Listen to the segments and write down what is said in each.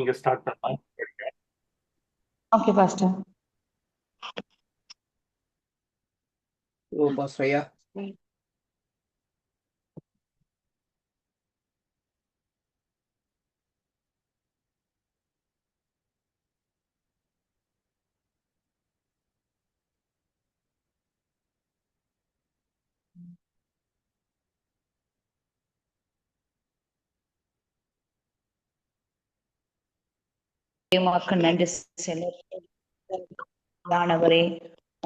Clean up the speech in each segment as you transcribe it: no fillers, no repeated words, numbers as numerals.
நீங்க ஸ்டார்ட் பண்ணலாம். Okay, Pastor. ஓ pastor ஐயா. உமக்கு நன்றி செலுத்துகிறேன்.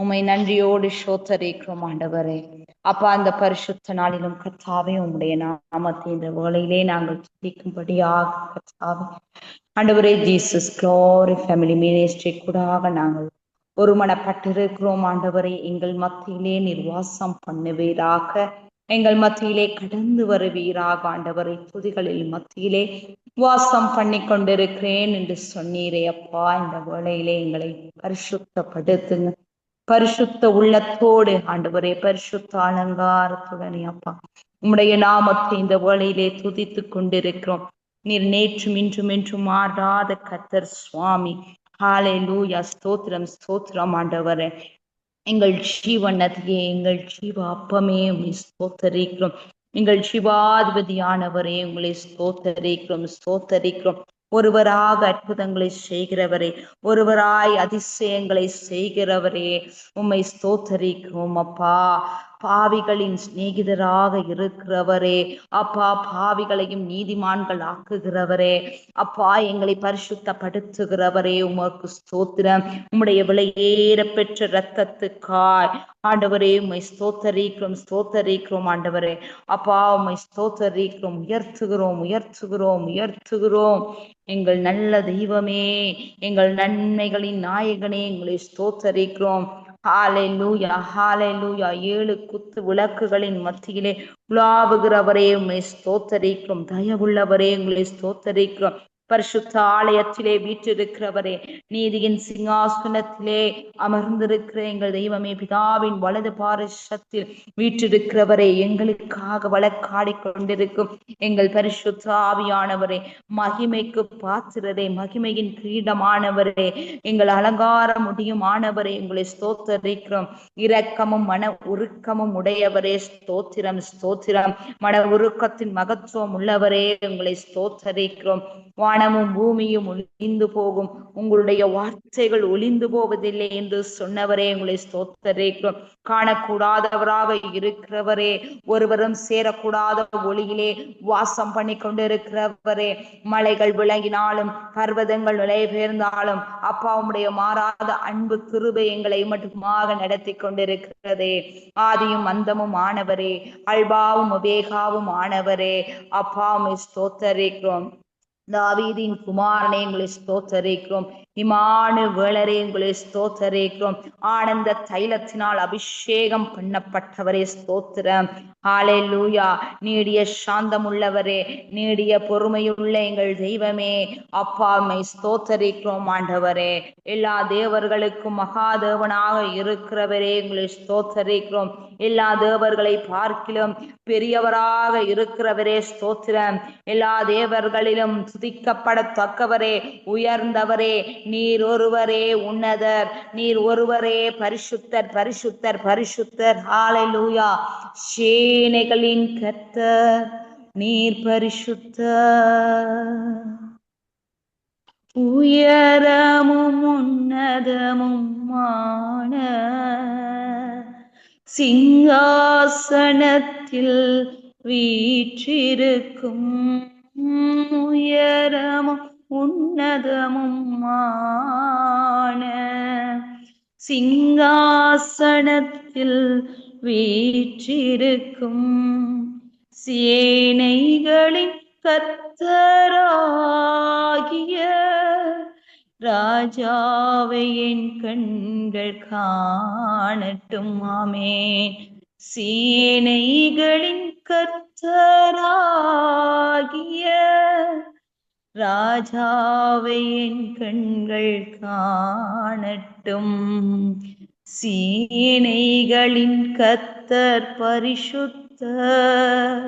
உம்மை நன்றியோடு ஸ்தோத்தரிக்கிறோம் ஆண்டவரே. அப்பா, அந்த பரிசுத்த நாளிலும் கர்த்தாவே உம்முடைய நாமத்தை இந்த வேளையிலே நாங்கள் துதிக்கும்படியாக கர்த்தாவே ஆண்டவரே ஜீசஸ் க்ளோரி ஃபேமிலி மினிஸ்ட்ரி கூடாக நாங்கள் ஒருமனப்பட்டிருக்கிறோம் ஆண்டவரே. எங்கள் மத்தியிலே நிர்வாசம் பண்ணுவீராக, எங்கள் மத்தியிலே கடந்து வருவீராக ஆண்டவரை. துதிகளில் மத்தியிலே வாசம் பண்ணி கொண்டிருக்கிறேன் என்று சொன்னீரே அப்பா. இந்த வேளையிலே எங்களை பரிசுத்தப்படுத்துங்க, பரிசுத்த உள்ளத்தோடு ஆண்டவரே, பரிசுத்த அலங்காரத்துடனே அப்பா உம்முடைய நாமத்தை இந்த வேளையிலே துதித்து கொண்டிருக்கிறோம். நீர் நேற்றும் இன்றும் என்றும் மாறாத கர்த்தர் சுவாமி. ஹalleluya. ஸ்தோத்திரம் ஸ்தோத்திரம் ஆண்டவரே. எங்கள் ஜீவனத்தையே, எங்கள் ஜீவ அப்பமே உங்களை ஸ்தோத்தரிக்கிறோம். எங்கள் சிவாதிபதியானவரே உங்களை ஸ்தோத்தரிக்கிறோம் ஸ்தோத்தரிக்கிறோம். ஒருவராக அற்புதங்களை செய்கிறவரே, ஒருவராய் அதிசயங்களை செய்கிறவரே உம்மை ஸ்தோத்தரிக்கிறோம் அப்பா. பாவிகளின் சிநேகிதராக இருக்கிறவரே அப்பா, பாவிகளையும் நீதிமான்கள் ஆக்குகிறவரே அப்பா, எங்களை பரிசுத்தப்படுத்துகிறவரே உமக்கு ஸ்தோத்திரம். உம்முடைய விலையேற பெற்ற இரத்தத்துக்காய் ஆண்டவரே உம்மை ஸ்தோத்தரிக்கிறோம் ஸ்தோத்தரிக்கிறோம் ஆண்டவரே. அப்பா உம்மை ஸ்தோத்தரிக்கிறோம், உயர்த்துகிறோம் உயர்த்துகிறோம் உயர்த்துகிறோம். எங்கள் நல்ல தெய்வமே, எங்கள் நன்மைகளின் நாயகனே உங்களை ஸ்தோத்தரிக்கிறோம். ஹalleluya ஹalleluya. 7 குத்து விளக்குகளின் மத்தியிலே உலாவுகிறவரே உம்மை ஸ்தோத்தரிக்கிறோம். தயவுள்ளவரே உங்களை ஸ்தோத்தரிக்கிறோம். பரிசுத்த ஆலயத்திலே வீற்றிருக்கிறவரே, நீதியின் சிங்காசனத்திலே அமர்ந்திருக்கிற எங்கள் தெய்வமே, பிதாவின் வலது பாரிசத்தில் வீற்றிருக்கிறவரே, எங்களுக்காக வழக்காடி கொண்டிருக்கும் எங்கள் பரிசுத்த ஆவியானவரே, மகிமைக்கு பாத்திரரே, மகிமையின் கிரீடமானவரே, எங்கள் அலங்கார முடியுமானவரே உங்களை ஸ்தோத்தரிக்கிறோம். இரக்கமும் மன உருக்கமும் உடையவரே ஸ்தோத்திரம் ஸ்தோத்திரம். மன உருக்கத்தின் மகத்துவம் உள்ளவரே உங்களை ஸ்தோத்தரிக்கிறோம். வானமும் பூமியும் ஒளிந்து போகும், உங்களுடைய வார்த்தைகள் ஒளிந்து போவதில்லை என்று சொன்னவரே உங்களை ஸ்தோத்தரிக்கிறோம். காணக்கூடாதவராக இருக்கிறவரே, ஒருவரும் சேரக்கூடாத ஒளியிலே வாசம் பண்ணி கொண்டிருக்கிறவரே, மலைகள் விளங்கினாலும் பர்வதங்கள் நிலை பெயர்ந்தாலும் அப்பா உம்முடைய மாறாத அன்பு கிருபை எங்களை மட்டுமாக நடத்தி கொண்டிருக்கிறதே. ஆதியும் அந்தமும் ஆனவரே, அல்பாவும் ஒபேகாவும் ஆனவரே அப்பா உம்மை ஸ்தோத்தரிக்கிறோம். தாவீதின் குமாரனே உங்களை ஸ்தோத்தரிக்கிறோம். இம்மானுவேலரே உங்களை ஸ்தோத்தரிக்கிறோம். ஆனந்த தைலத்தினால் அபிஷேகம் பண்ணப்பட்டவரே ஸ்தோத்திரம். ஹalleluya. நீடிய சாந்தம் உள்ளவரே, நீடிய பொறுமையுள்ள எங்கள் தெய்வமே அப்பா உம்மை ஸ்தோத்தரிக்கிறோம் ஆண்டவரே. எல்லா தேவர்களுக்கும் மகாதேவனாக இருக்கிறவரே உங்களை ஸ்தோத்தரிக்கிறோம். எல்லா தேவர்களை பார்க்கிலும் பெரியவராக இருக்கிறவரே ஸ்தோத்திரம். எல்லா தேவர்களிலும் துதிக்கப்படத்தக்கவரே, உயர்ந்தவரே, நீர் ஒருவரே உன்னதர், நீர் ஒருவரே பரிசுத்தர் பரிசுத்தர் பரிசுத்தர். ஹalleluya. சேனைகளின் கர்த்தர் நீர் பரிசுத்தர். உயரமும் உன்னதமுமான சிங்காசனத்தில் வீற்றிருக்கும், உயரமும் உன்னதமுமான சிங்காசனத்தில் வீற்றிருக்கும் சேனைகளின் கர்த்தராகிய ராஜாவை என் கண்கள் காணட்டும். ஆமென். சேனைகளின் கர்த்தராகிய ராஜாவை என் கண்கள் காணட்டும். சேனைகளின் கர்த்தர் பரிசுத்தர்,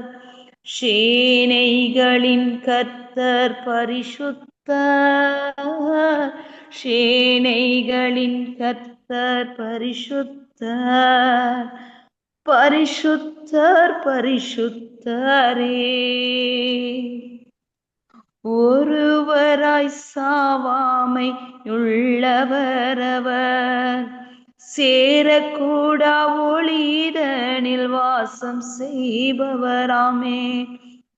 சேனைகளின் கர்த்தர் பரிசுத்தர். பரிசுத்தர், சேனைகளின் கர்த்தர் பரிசுத்தர், பரிசுத்தர் பரிசுத்தரே. ஒருவராய் சாவாமை உள்ளவரவர், சேரக்கூடா ஒளிதனில் வாசம் செய்பவராமே.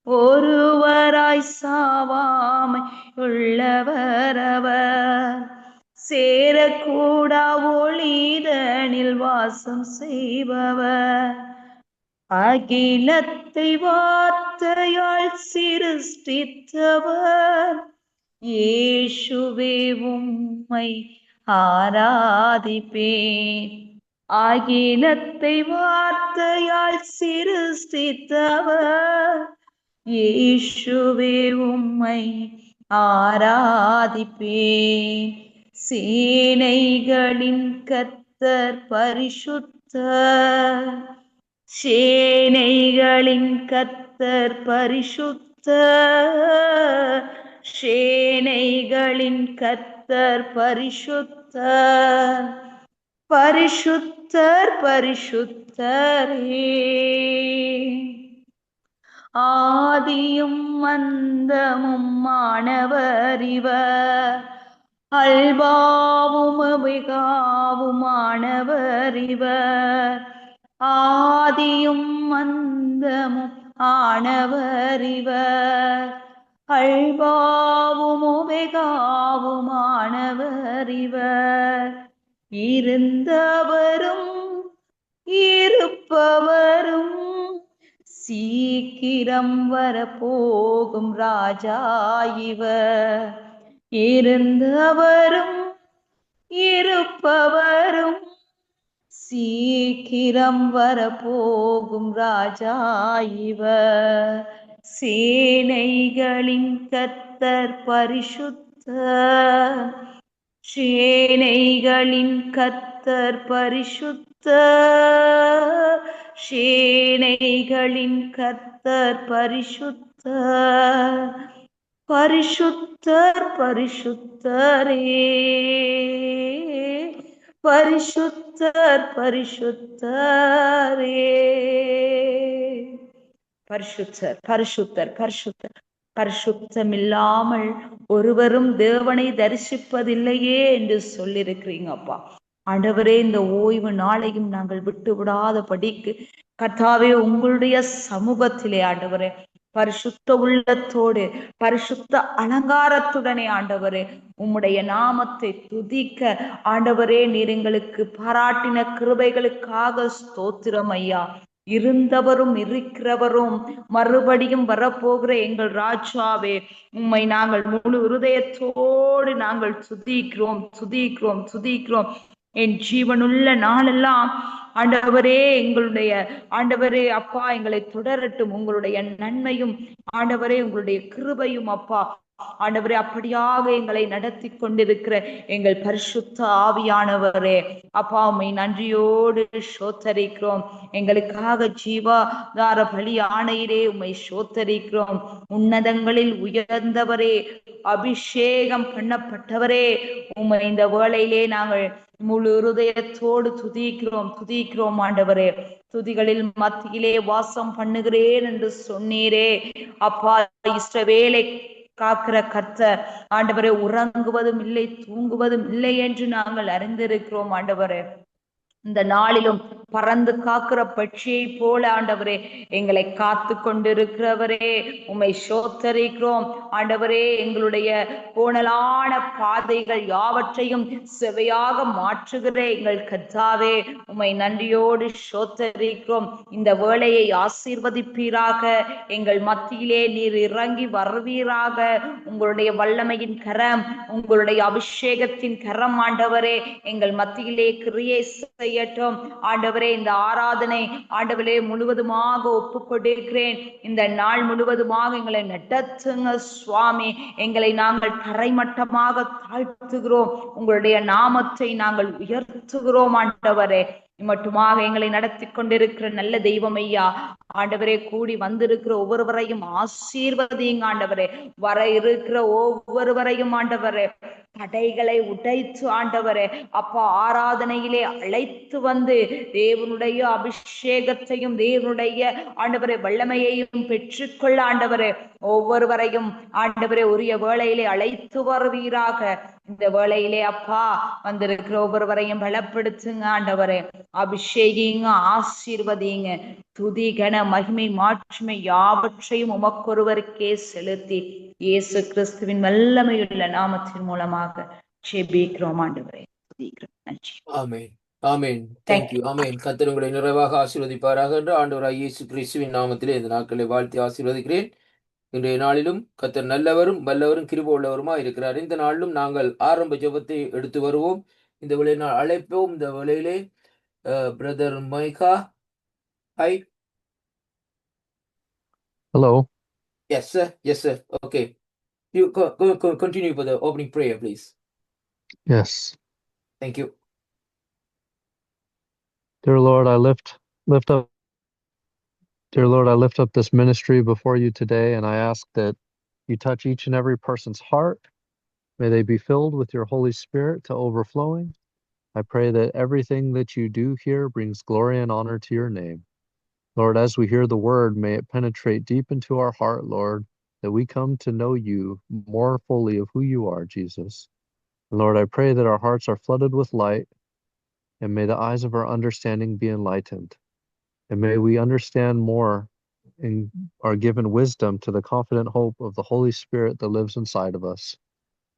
ஒருவராய் சாவாமை உள்ளவரவர், சேரக்கூடா ஒளிதனில் வாசம் செய்பவர். அகிலத்தை வார்த்தையால் சிருஷ்டித்தவர், இயேசுவே உம்மை ஆராதிப்பேன். அகிலத்தை வார்த்தையால் சிருஷ்டித்தவர், இயேசுவே உம்மை ஆராதிப்பேன். சேனைகளின் கர்த்தர் பரிசுத்தர், சேனைகளின் கர்த்தர் பரிசுத்தர், சேனைகளின் கர்த்தர் பரிசுத்தர், பரிசுத்தர் பரிசுத்தரே. ஆதியும் அந்தமும் ஆனவர் இவர், அல்பாவும் ஒமேகாவும் ஆனவர் இவர். ஆதியும் அந்தமும் ஆனவர் இவர், அல்பாவும் ஒமேகாவும் ஆனவர் இவர். இருந்தவரும் இருப்பவரும், சீக்கிரம் வரப்போகும் ராஜா இவர். இருந்தவரும் இருப்பவரும், சீக்கிரம் வரப்போகும் ராஜா இவர். சேனைகளின் கர்த்தர் பரிசுத்தர், சேனைகளின் கர்த்தர் பரிசுத்தர், சேனைகளின் கர்த்தர் பரிசுத்தர், பரிசுத்தர் பரிசுத்தரே. பரிசுத்தர் பரிசுத்தரே. பரிசுத்தர் பரிசுத்தர் பரிசுத்தர். பரிசுத்தமில்லாமல் ஒருவரும் தேவனை தரிசிப்பதில்லையே என்று சொல்லியிருக்கிறீங்க அப்பா. ஆண்டவரே, இந்த ஓய்வு நாளையும் நாங்கள் விட்டு விடாத படிக்கு கர்த்தாவே உங்களுடைய சமூகத்திலே ஆண்டவரே பரிசுத்த உள்ளத்தோடு பரிசுத்த அலங்காரத்துடனே ஆண்டவரே உம்முடைய நாமத்தை துதிக்க ஆண்டவரே நீர் எங்களுக்கு பாராட்டின கிருபைகளுக்காக ஸ்தோத்திரம் ஐயா. இருந்தவரும் இருக்கிறவரும் மறுபடியும் வரப்போகிற எங்கள் ராஜாவே, உம்மை நாங்கள் முழு இருதயத்தோடு நாங்கள் துதிக்கிறோம் துதிக்கிறோம் துதிக்கிறோம். என் ஜீவனுள்ள நாளெல்லாம் ஆண்டவரே எங்களுடைய ஆண்டவரே அப்பா எங்களை தொடரட்டும் உங்களுடைய நன்மையும் ஆண்டவரே உங்களுடைய கிருபையும் அப்பா. ஆண்டவரே அப்படியாக எங்களை நடத்தி கொண்டிருக்கிற எங்கள் பரிசுத்த ஆவியானவரே அப்பா உம்மை நன்றியோடு சோத்தரிக்கிறோம். எங்களுக்காக ஜீவாதார பலி ஆணையிலே உம்மை சோத்தரிக்கிறோம். உன்னதங்களில் உயர்ந்தவரே, அபிஷேகம் பண்ணப்பட்டவரே, உம்மை இந்த வேளையிலே நாங்கள் முழு இருதயத்தோடு துதிக்கிறோம் துதிக்கிறோம் ஆண்டவரே. துதிகளில் மத்தியிலே வாசம் பண்ணுகிறேன் என்று சொன்னீரே அப்பா. இஸ்ரவேலை காக்கிற கர்த்தர் ஆண்டவரே உறங்குவதும் இல்லை தூங்குவதும் இல்லை என்று நாங்கள் அறிந்திருக்கிறோம் ஆண்டவரே. இந்த நாளிலும் பறந்து காக்கிற பட்சியை போல ஆண்டவரே எங்களை காத்து கொண்டிருக்கிறவரே உம்மை சோத்தரிக்கிறோம் ஆண்டவரே. எங்களுடைய கோணலான பாதைகள் யாவற்றையும் செவையாக மாற்றுகிற எங்கள் கர்த்தாவே உம்மை நன்றியோடு சோத்தரிக்கிறோம். இந்த வேளையை ஆசீர்வதிப்பீராக. எங்கள் மத்தியிலே நீர் இறங்கி வருவீராக. உங்களுடைய வல்லமையின் கரம், உங்களுடைய அபிஷேகத்தின் கரம் ஆண்டவரே எங்கள் மத்தியிலே கிரியை செய்யட்டும் ஆண்டவரே. இந்த ஆராதனை ஆண்டவரே முழுவதுமாக ஒப்புக்கொண்டிருக்கிறேன். இந்த நாள் முழுவதுமாக எங்களை நடத்துங்க சுவாமி. எங்களை நாங்கள் தரைமட்டமாக தாழ்த்துகிறோம். உங்களுடைய நாமத்தை நாங்கள் உயர்த்துகிறோம் ஆண்டவரே. மட்டுமாக எங்களை நடத்தி கொண்டிருக்கிற நல்ல தெய்வம் ஐயா. ஆண்டவரே, கூடி வந்திருக்கிற ஒவ்வொருவரையும் ஆசீர்வதிங்க ஆண்டவரே. வர இருக்கிற ஒவ்வொருவரையும் ஆண்டவரே, தடைகளை உடைத்து ஆண்டவரே அப்பா ஆராதனையிலே அழைத்து வந்து தேவனுடைய அபிஷேகத்தையும் தேவனுடைய ஆண்டவரே வல்லமையையும் பெற்றுக்கொள்ள ஆண்டவரே ஒவ்வொருவரையும் ஆண்டவரே உரிய வேளையிலே அழைத்து வருவீராக. இந்த வேளையிலே அப்பா வந்திருக்கிற ஒவ்வொருவரையும் பலப்படுத்துங்க ஆண்டவரே. அபிஷேகிங்க, ஆசீர்வதிங்க. துதி கன மகிமை மாட்சிமை யாவற்றையும் உமக்கொருவருக்கே செலுத்தி இயேசு கிறிஸ்துவின் வல்லமையுள்ள நாமத்தின் மூலமாக ஜெபிக்கிறோம் ஆண்டவரே. துதிக்கிறோம். நன்றி. ஆமென். ஆமென். Thank you. ஆமென். கர்த்தர் உங்களை நிறைவாக ஆசீர்வதிப்பாராக என்று ஆண்டவராகிய இயேசு கிறிஸ்துவின் நாமத்திலே இந்த நாட்களை வாழ்த்தி ஆசீர்வதிக்கிறேன். இன்றைய நாளிலும் கர்த்தர் நல்லவரும் வல்லவரும் கிருபை உள்ளவருமாய் இருக்கிறார். இந்த நாளிலும் நாங்கள் ஆரம்ப ஜெபத்தை எடுத்து வருவோம். இந்த வேளையில் நான் அழைப்போம். இந்த வேளையிலே brother Micah. Hi. Hello. Yes, sir. Yes, sir. Okay. You continue for the opening prayer, please. Yes. Thank you. Dear Lord, I lift up Dear Lord, I lift up this ministry before you today, and I ask that you touch each and every person's heart. May they be filled with your Holy Spirit to overflowing. I pray that everything that you do here brings glory and honor to your name. Lord, as we hear the word, may it penetrate deep into our heart, Lord, that we come to know you more fully of who you are, Jesus. Lord, I pray that our hearts are flooded with light, and may the eyes of our understanding be enlightened. And may we understand more and are given wisdom to the confident hope of the Holy Spirit that lives inside of us.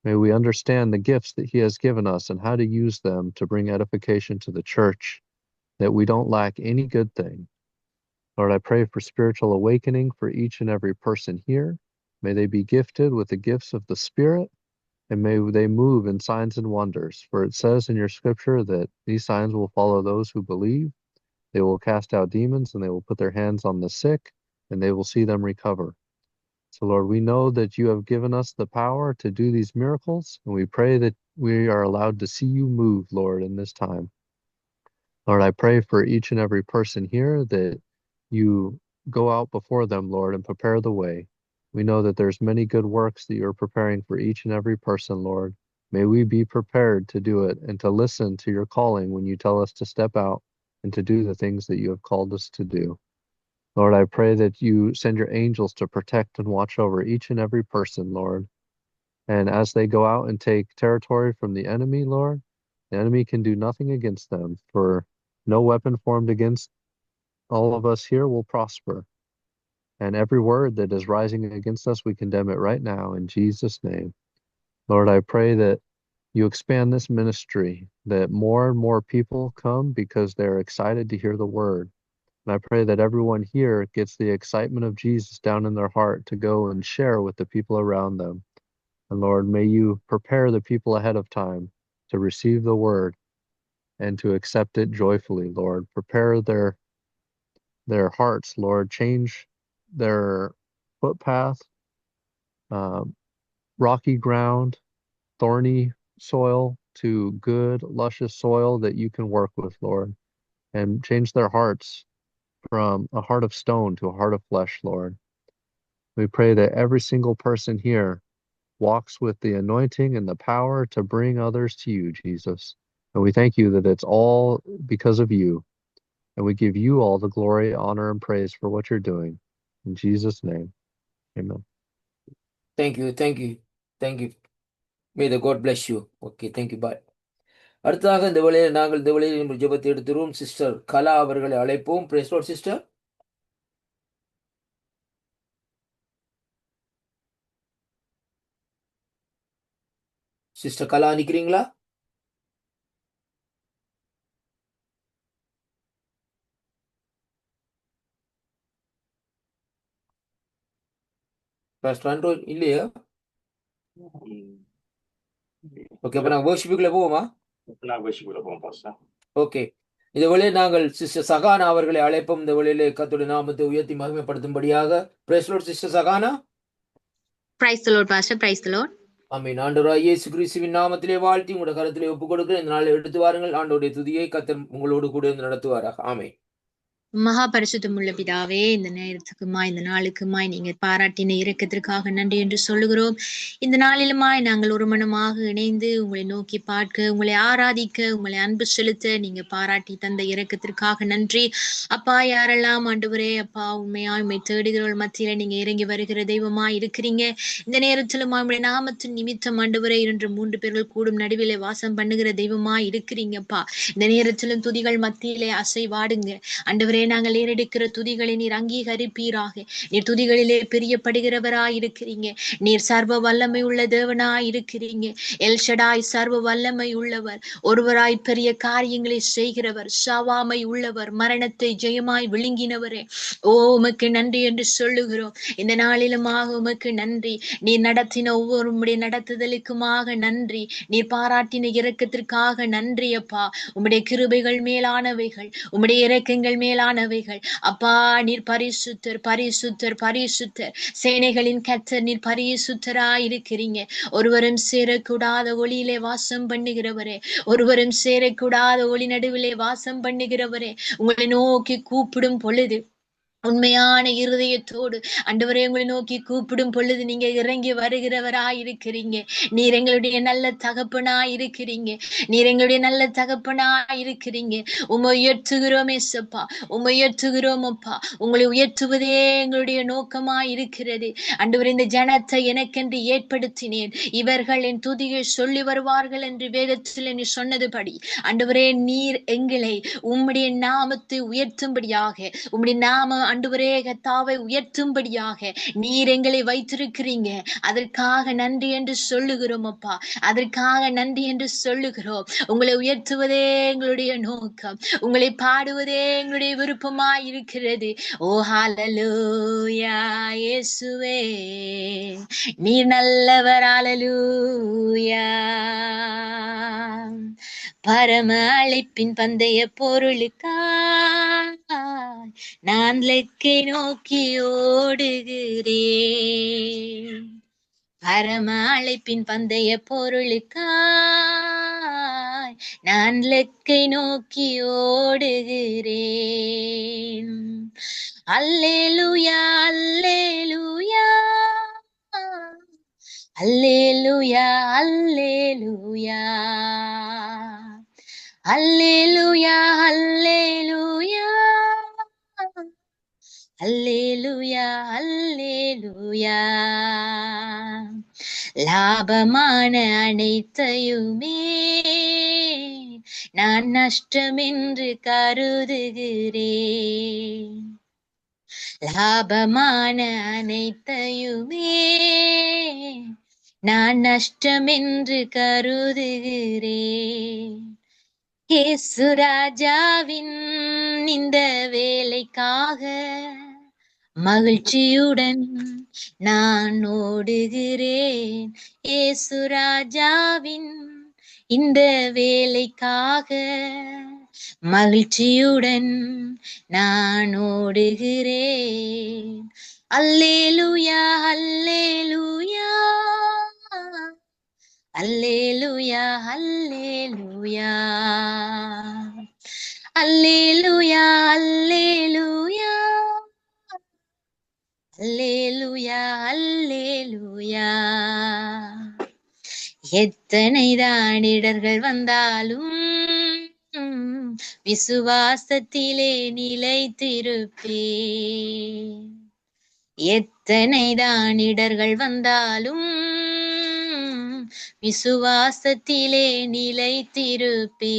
May we understand the gifts that he has given us and how to use them to bring edification to the church, that we don't lack any good thing. Lord, I pray for spiritual awakening for each and every person here. May they be gifted with the gifts of the Spirit, and may they move in signs and wonders. For it says in your scripture that these signs will follow those who believe. They will cast out demons, and they will put their hands on the sick, and they will see them recover. So, Lord, we know that you have given us the power to do these miracles, and we pray that we are allowed to see you move, Lord, in this time. Lord, I pray for each and every person here that you go out before them, Lord, and prepare the way. We know that there's many good works that you're preparing for each and every person, Lord. May we be prepared to do it and to listen to your calling when you tell us to step out and to do the things that you have called us to do. Lord, I pray that you send your angels to protect and watch over each and every person, Lord. And as they go out and take territory from the enemy, Lord, the enemy can do nothing against them, for no weapon formed against all of us here will prosper. And every word that is rising against us, we condemn it right now in Jesus' name. Lord, I pray that you expand this ministry, that more and more people come because they're excited to hear the word. And I pray that everyone here gets the excitement of Jesus down in their heart to go and share with the people around them. And Lord, may you prepare the people ahead of time to receive the word and to accept it joyfully, Lord. Prepare their hearts, Lord. Change their footpath, rocky ground, thorny soil to good, luscious soil that you can work with, Lord. And change their hearts from a heart of stone to a heart of flesh, Lord. We pray that every single person here walks with the anointing and the power to bring others to you, Jesus. And we thank you that it's all because of you. And we give you all the glory, honor, and praise for what you're doing. In Jesus' name, amen. Thank you. Thank you. Thank you. May the God bless you. Okay, thank you. Bye. அடுத்ததாக இந்த வேளையில் நாங்கள் இந்த வேளையில் ஜெபத்தை எடுத்துருவோம். Sister Kala அவர்களை அழைப்போம். Praise the lord sister. Sister Kala நிக்கிறீங்களா? பாஸ்டர் ஆண்ட்ரூ இல்லையா? ஓகே, அப்ப நாங்கள் வர்ஷிப்புக்குள்ள போவோமா? ஓகே, இந்த வேளையில் நாங்கள் சிஸ்டர் சகானா அவர்களை அழைப்போம். இந்த வேளையிலே கர்த்தருடைய நாமத்தை உயர்த்தி மகிமைப்படுத்தும்படியாக. Praise the lord sister Sahana. Praise the Lord, Pastor. Praise the Lord. ஆமென். ஆண்டவராகிய இயேசு கிறிஸ்துவின் நாமத்திலே வாழ்த்தி உங்களுடைய கருத்திலே ஒப்புக் கொடுக்கிறேன். இந்த நாளில் எடுத்து வாருங்கள். ஆண்டவருடைய துதியை கர்த்தர் உங்களோடு கூட இருந்து நடத்துவாராக. ஆமென். மகா பரிசுத்தமுள்ள பிதாவே, இந்த நேரத்துக்குமாய் இந்த நாளுக்குமாய் நீங்க பாராட்டின இரக்கத்திற்காக நன்றி என்று சொல்லுகிறோம். இந்த நாளிலுமாய் நாங்கள் ஒரு மனமாக இணைந்து உங்களை நோக்கி பார்க்க, உங்களை ஆராதிக்க, உங்களை அன்பு செலுத்த நீங்க பாராட்டி தந்த இரக்கத்திற்காக நன்றி. அப்பா, யாரெல்லாம் ஆண்டவரே அப்பா உண்மை தேடுகிறவர்கள் மத்தியில நீங்க இறங்கி வருகிற தெய்வமாய் இருக்கிறீங்க. இந்த நேரத்திலும் உங்களுடைய நாமத்தின் நிமித்தம் ஆண்டவரே 2-3 பேர்கள் கூடும் நடுவிலே வாசம் பண்ணுகிற தெய்வமாய் இருக்கிறீங்கப்பா. இந்த நேரத்திலும் துதிகள் மத்தியிலே அசைவாடுங்க ஆண்டவரே. நாங்கள் ஏறெடுக்கிற துதிகளை நீர் அங்கீகரிப்பீராக. நீர் துதிகளிலே பிரியப்படுகிறவராய் இருக்கிறீங்க. நீர் சர்வ வல்லமை உள்ள தேவனாய் இருக்கிறீங்க. எல்ஷடாய் சர்வ வல்லமை உள்ளவர், ஒருவராய் பெரிய காரியங்களை செய்கிறவர், சாவாமை உள்ளவர், மரணத்தை ஜெயமாய் விழுங்கினவரே, ஓ உமக்கு நன்றி என்று சொல்லுகிறோம். இந்த நாளிலுமாக உமக்கு நன்றி. நீர் நடத்தின ஒவ்வொரு நடத்துதலுக்குமாக நன்றி. நீர் பாராட்டின இரக்கத்திற்காக நன்றி அப்பா. உம்முடைய கிருபைகள் மேலானவைகள், உம்முடைய இரக்கங்கள் மேலானவைகள் அப்பா. நீர் பரிசுத்தர், பரிசுத்தர், பரிசுத்தர், சேனைகளின் கர்த்தர், நீர் பரிசுத்தராய் இருக்கிறீங்க. ஒருவரும் சேரக்கூடாத ஒளியிலே வாசம் பண்ணுகிறவரே, ஒருவரும் சேரக்கூடாத ஒளி நடுவிலே வாசம் பண்ணுகிறவரே, உங்களை நோக்கி கூப்பிடும் பொழுது உண்மையான இருதயத்தோடு ஆண்டவரே உங்களை நோக்கி கூப்பிடும் பொழுது நீங்க இறங்கி வருகிறவராய் இருக்கிறீங்க. நீர் எங்களுடைய நல்ல தகப்பனாய் இருக்கிறீங்க. நீர் எங்களுடைய நல்ல தகப்பனாய் இருக்கிறீங்க. உம்மை உயர்த்துகிறோம் ஏசப்பா, உம்மை உயர்த்துகிறோம் அப்பா. உங்களை உயர்த்துவதே எங்களுடைய நோக்கமாய் இருக்கிறது. ஆண்டவரே, இந்த ஜனத்தை எனக்கென்று ஏற்படுத்தினேன், இவர்கள் என் துதியை சொல்லி வருவார்கள் என்று வேதத்தில் நீ சொன்னதுபடி ஆண்டவரே, நீர் எங்களை உம்முடைய நாமத்தை உயர்த்தும்படியாக, உம்முடைய நாம ஆண்டவரே கர்த்தாவை உயர்த்தும்படியாக நீர் எங்களை வைத்திருக்கிறீங்க. அதற்காக நன்றி என்று சொல்லுகிறோம் அப்பா. அதற்காக நன்றி என்று சொல்லுகிறோம். உங்களை உயர்த்துவதே எங்களுடைய நோக்கம், உங்களை பாடுவதே எங்களுடைய விருப்பமாய் இருக்கிறது. ஓ ஹல்லேலூயா இயேசுவே, நீர் நல்லவர். ஹல்லேலூயா. பரம அழைப்பின் பந்தய பொருளுக்காய் நான் லெக்கை நோக்கி ஓடுகிறேன். பரம அழைப்பின் பந்தய பொருளுக்காய் நான் லெக்கை நோக்கி ஓடுகிறேன். அல்லேலூயா, அல்லேலூயா, அல்லேலூயா, அல்லேலூயா, அல்லேலூயா, அல்லேலூயா, அல்லேலூயா, அல்லேலூயா. லாபமான அனைத்தையுமே நான் நஷ்டம் என்று கருதுகிறேன். லாபமான அனைத்தையுமே நான் நஷ்டம் என்று கருதுகிறேன். இயேசு ராஜாவின் இந்த வேலைக்காக மகிழ்ச்சியுடன் நான் ஓடுகிறேன். இயேசு ராஜாவின் இந்த வேலைக்காக மகிழ்ச்சியுடன் நான் ஓடுகிறேன். அல்லேலூயா, அல்லேலூயா, அல்லேலூயா, அல்லேலூயா, அல்லேலூயா, அல்லேலூயா, அல்லேலூயா, அல்லேலூயா. எத்தனைதான் இடர்கள் வந்தாலும் விசுவாசத்திலே நிலைத்திருப்பேன். எத்தனைதான் இடர்கள் வந்தாலும் விசுவாசத்திலே நிலைத்திருப்பேன்.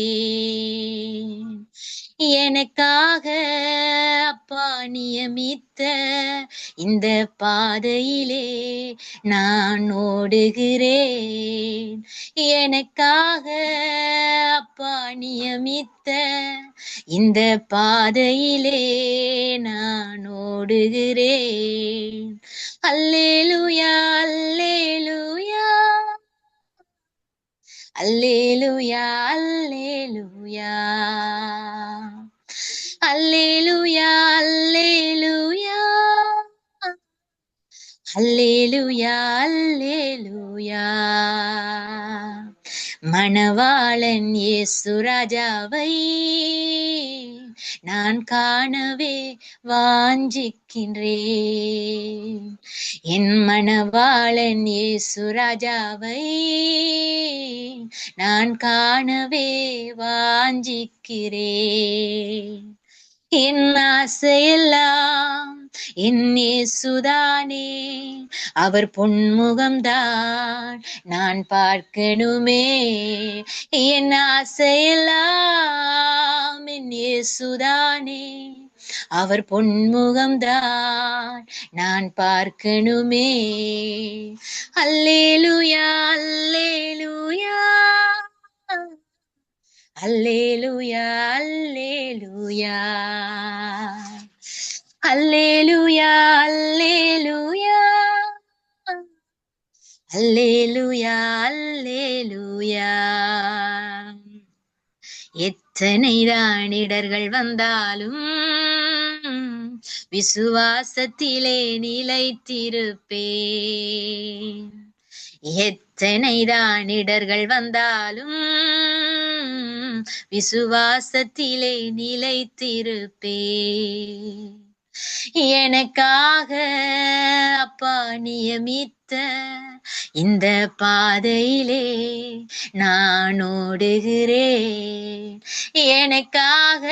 எனக்காக அப்பா நியமித்த இந்த பாதையிலே நான் ஓடுகிறேன். எனக்காக அப்பா நியமித்த இந்த பாதையிலே நான் ஓடுகிறேன். அல்லேலூயா, அல்லேலூயா, அல்லேலூயா, அல்லேலூயா, அல்லேலூயா, அல்லேலூயா, அல்லேலூயா அல்லேலூயா. மணவாளன் இயேசு ராஜாவை நான் காணவே வாஞ்சிக்கின்றேன். என் மணவாளன் இயேசு ராஜாவை நான் காணவே வாஞ்சிக்கிறேன். என் ஆசையெல்லாம் என் இயேசுதானே, அவர் பொன்முகம்தான் நான் பார்க்கணுமே. என் ஆசையெல்லாம் என் இயேசுதானே, அவர் பொன்முகம்தான் நான் பார்க்கணுமே. அல்லேலூயா அல்லேலூயா அல்லேலூயா அல்லேலூயா அல்லேலூயா அல்லேலூயா அல்லேலூயா அல்லேலூயா. எத்தனைதான் இடர்கள் வந்தாலும் விசுவாசத்திலே நிலைத்திருப்பேன். எத்தனைதான் இடர்கள் வந்தாலும் விசுவாசத்திலே நிலைத்திருப்பேன். எனக்காக அப்பா நியமித்த இந்த பாதையிலே நான் ஓடுகிறேன். எனக்காக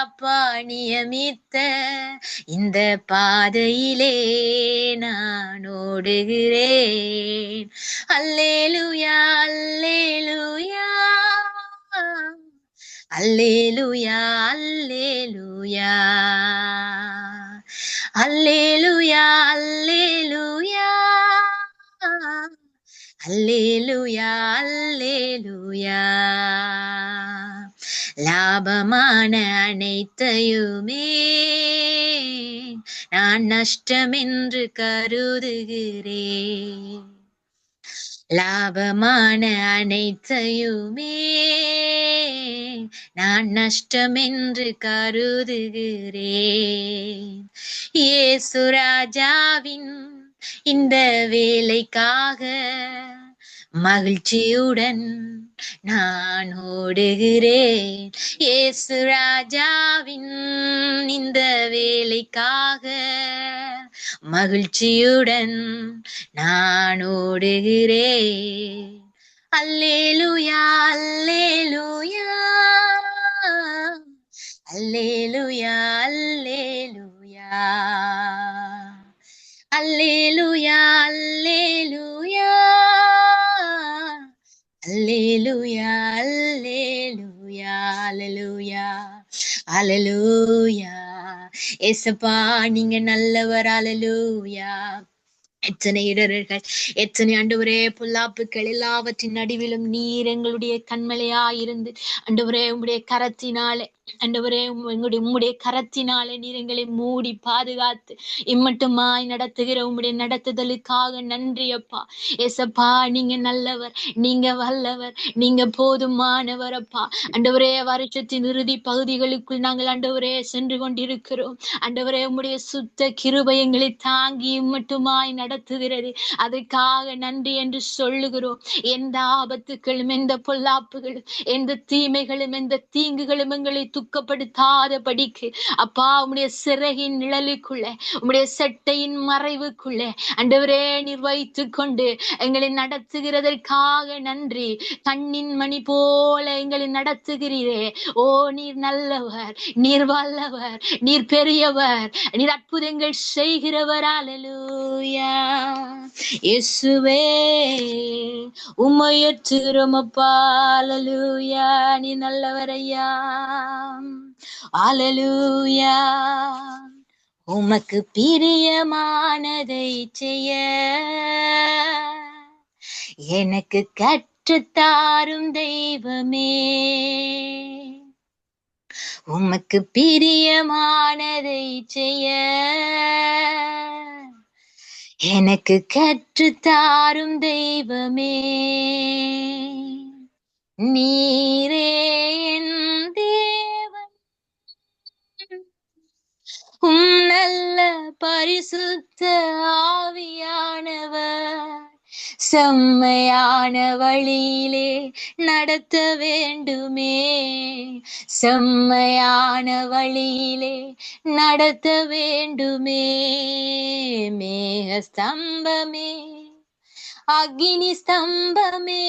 அப்பா நியமித்த இந்த பாதையிலே நான் ஓடுகிறேன். அல்லேலூயா அல்லேலூயா அல்லேலூயா அல்லேலூயா அல்லேலூயா அல்லேலூயா அல்லேலூயா அல்லேலூயா. லாபமான அனைத்தையுமே நான் நஷ்டமென்று கருதுகிறேன். லாபமான அனைத்தையுமே நான் நஷ்டமென்று கருதுகிறேன். இயேசு ராஜாவின் இந்த வேலைக்காக மகிழ்ச்சியுடன் நான் ஓடுகிறேன். இயேசு ராஜாவின் இந்த வேலைக்காக மகிழ்ச்சியுடன் நான் ஓடுகிறேன். அல்லேலூயா அல்லேலூயா அல்லேலூயா அல்லேலூயா அல்லேலூயா அல்லேலூயா அல்லேலூயா அல்லேலூயா அல்லேலூயா அல்லேலூயா. ஏசப்பா நீங்க நல்லவர். அல்லேலூயா. எத்தனை இடர்கள், எத்தனை ஆண்டவரே பொல்லாப்புக்கள் எல்லாவற்றின் நடுவிலும் நீர் எங்களுடைய கண்மலையா இருந்து ஆண்டவரே உம்முடைய கரத்தினாலே ஆண்டவரே உம்முடைய கரத்தினாலே நீர் எங்களை மூடி பாதுகாத்து இம்மட்டுமாய் நடத்துகிற உம்முடைய நடத்துதலுக்காக நன்றி அப்பா. ஏசப்பா நீங்க நல்லவர், நீங்க வல்லவர், நீங்க போதுமானவர் அப்பா. ஆண்டவரே வருஷத்தின் இறுதி பகுதிகளுக்குள் நாங்கள் ஆண்டவரே சென்று கொண்டிருக்கிறோம். ஆண்டவரே உம்முடைய சுத்த கிருபை எங்களை தாங்கி இம்மட்டுமாய் நடத்துகிறது. அதற்காக நன்றி என்று சொல்லுகிறோம். எந்த ஆபத்துகளும் எந்த பொல்லாப்புகளும் எந்த தீமைகளும் எந்த தீங்குகளும் எங்களை துக்கப்படுத்தாதபடிக்கு அப்பா உம்முடைய சிறகின் நிழலுக்குள்ளே உம்முடைய செட்டையின் மறைவுக்குள்ளே ஆண்டவரே நீர் வைத்துக் கொண்டு எங்களை நடத்துகிறதற்காக நன்றி. கண்ணின் மணி போல எங்களை நடத்துகிறீரே. ஓ நீர் நல்லவர், நீர் வல்லவர், நீர் பெரியவர், நீர் அற்புதங்கள் செய்கிறவர். அல்லேலூயா. இயேசுவே உம்மை ஏற்றுகிறோம் அப்பா. அல்லேலூயா. நீ நல்லவர் ஐயா. அல்லேலூயா. உமக்கு பிரியமானதை செய்ய எனக்கு கற்றுத்தாரும் தெய்வமே. உமக்கு பிரியமானதை செய்ய எனக்கு கற்றுத்தாரும் தெய்வமே. நீரே என் தேவன், நல்ல பரிசுத்த ஆவியானவர் செம்மையான வழியிலே நடத்த வேண்டுமே, செம்மையான வழியிலே நடத்த வேண்டுமே. மேக ஸ்தம்பமே, அக்னி ஸ்தம்பமே,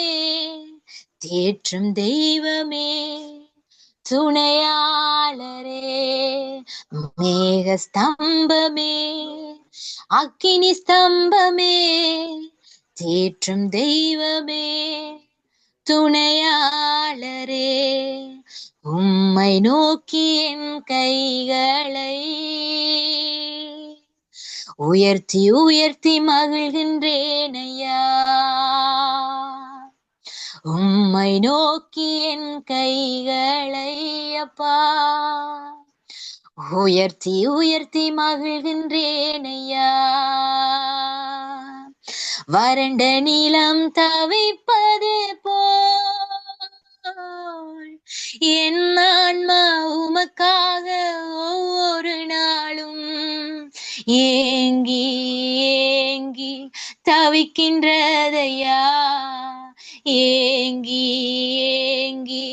தேற்றும் தெய்வமே, துணையாளரே. மேக ஸ்தம்பமே, அக்கினி ஸ்தம்பமே, தேற்றும் தெய்வமே, துணையாளரே. உம்மை நோக்கி என் கைகளை உயர்த்தி உயர்த்தி மகிழ்கின்றேன் ஐயா. உம்மை நோக்கி என் கைகளை அப்பா உயர்த்தி உயர்த்தி மகிழ்கின்றேன் ஐயா. வறண்ட நிலம் தவிப்பது போல் என் ஆன்மா உமக்காக ஒவ்வொரு நாளும் ஏங்கி ஏங்கி தவிக்கின்றதையா, ஏங்கி ஏங்கி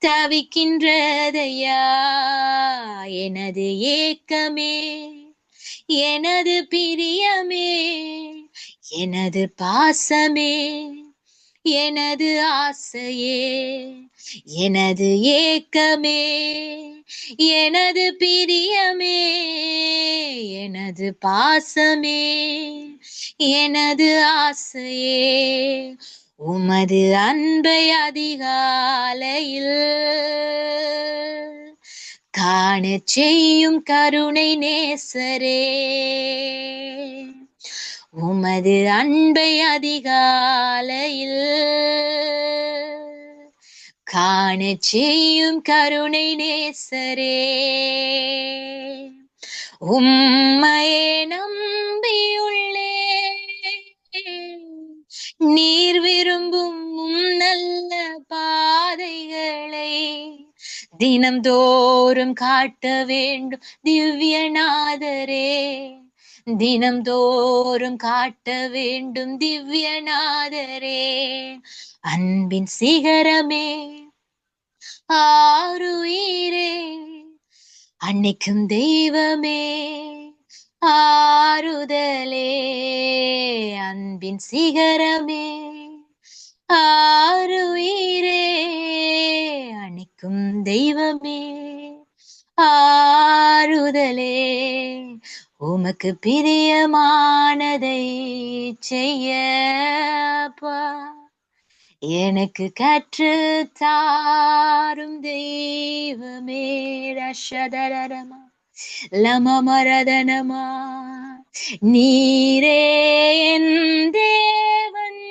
தவிக்கின்றதையா. எனது ஏக்கமே, எனது பிரியமே, எனது பாசமே, எனது ஆசையே, எனது ஏக்கமே, எனது பிரியமே, எனது பாசமே, எனது ஆசையே. உமது அன்பை அதிகாலையில் காணச் செய்யும் கருணை நேசரே. உமது அன்பை அதிகாலையில் காணச் செய்யும் கருணை நேசரே. உம்மையே நம்பியுள்ளே, நீர் விரும்பும் நல்ல பாதைகளை தினம்தோறும் காட்ட வேண்டும் திவ்யநாதரே. தினம்தோறும் காட்ட வேண்டும் திவ்யநாதரே. அன்பின் சிகரமே, ஆருயிரே, அன்னைக்கும் தெய்வமே, ஆறுதலே. அன்பின் சிகரமே, ஆருயிரே, அன்னைக்கும் தெய்வமே, ஆறுதலே. உமக்கு பிரியமானதை செய்யப்பா எனக்கு கற்று தாரும் தெய்வமே. ரஷதரமா லமமரதனமா, நீரே என் தேவன்.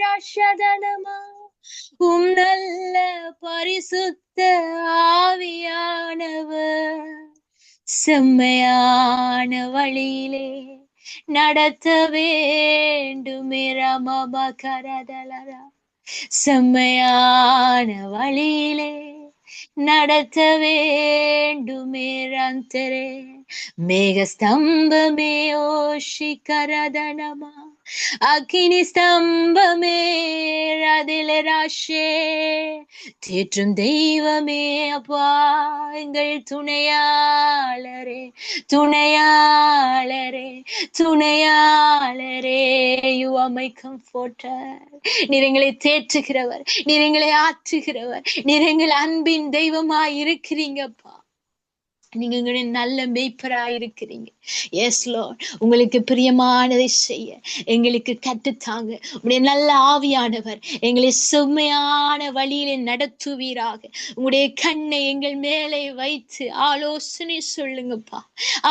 ரஷதனமா, உம் நல்ல பரிசுத்த ஆவியானவர் செம்மையான வழியிலே நடத்த வேண்டுமே. ரமபகரதலரா, செம்மையான வழியிலே நடத்த வேண்டுமே. ரந்தரே மேக ஸ்தம்பமே, ஓஷிகரதனமா, அக்கினி ஸ்தம்பமே, ரதில ராஷே, தேற்றும் தெய்வமே அப்பா எங்கள் துணையாளரே, துணையாளரே, துணையாளரே. You are my comforter. நீர் எங்களை தேற்றுகிறவர், நீர் எங்களை ஆற்றுகிறவர், நீர் எங்கள் அன்பின் தெய்வமாய் இருக்கிறீங்கப்பா. நீங்க எங்களுடைய நல்ல மேய்ப்பராய் இருக்கிறீங்க. எஸ் லார்ட், உங்களுக்கு பிரியமானதை செய்ய எங்களுக்கு கற்றுத்தாங்க. உங்களுடைய நல்ல ஆவியானவர் எங்களை செம்மையான வழியிலே நடத்துவீராக. உங்களுடைய கண்ணை எங்கள் மேலே வைத்து ஆலோசனை சொல்லுங்கப்பா,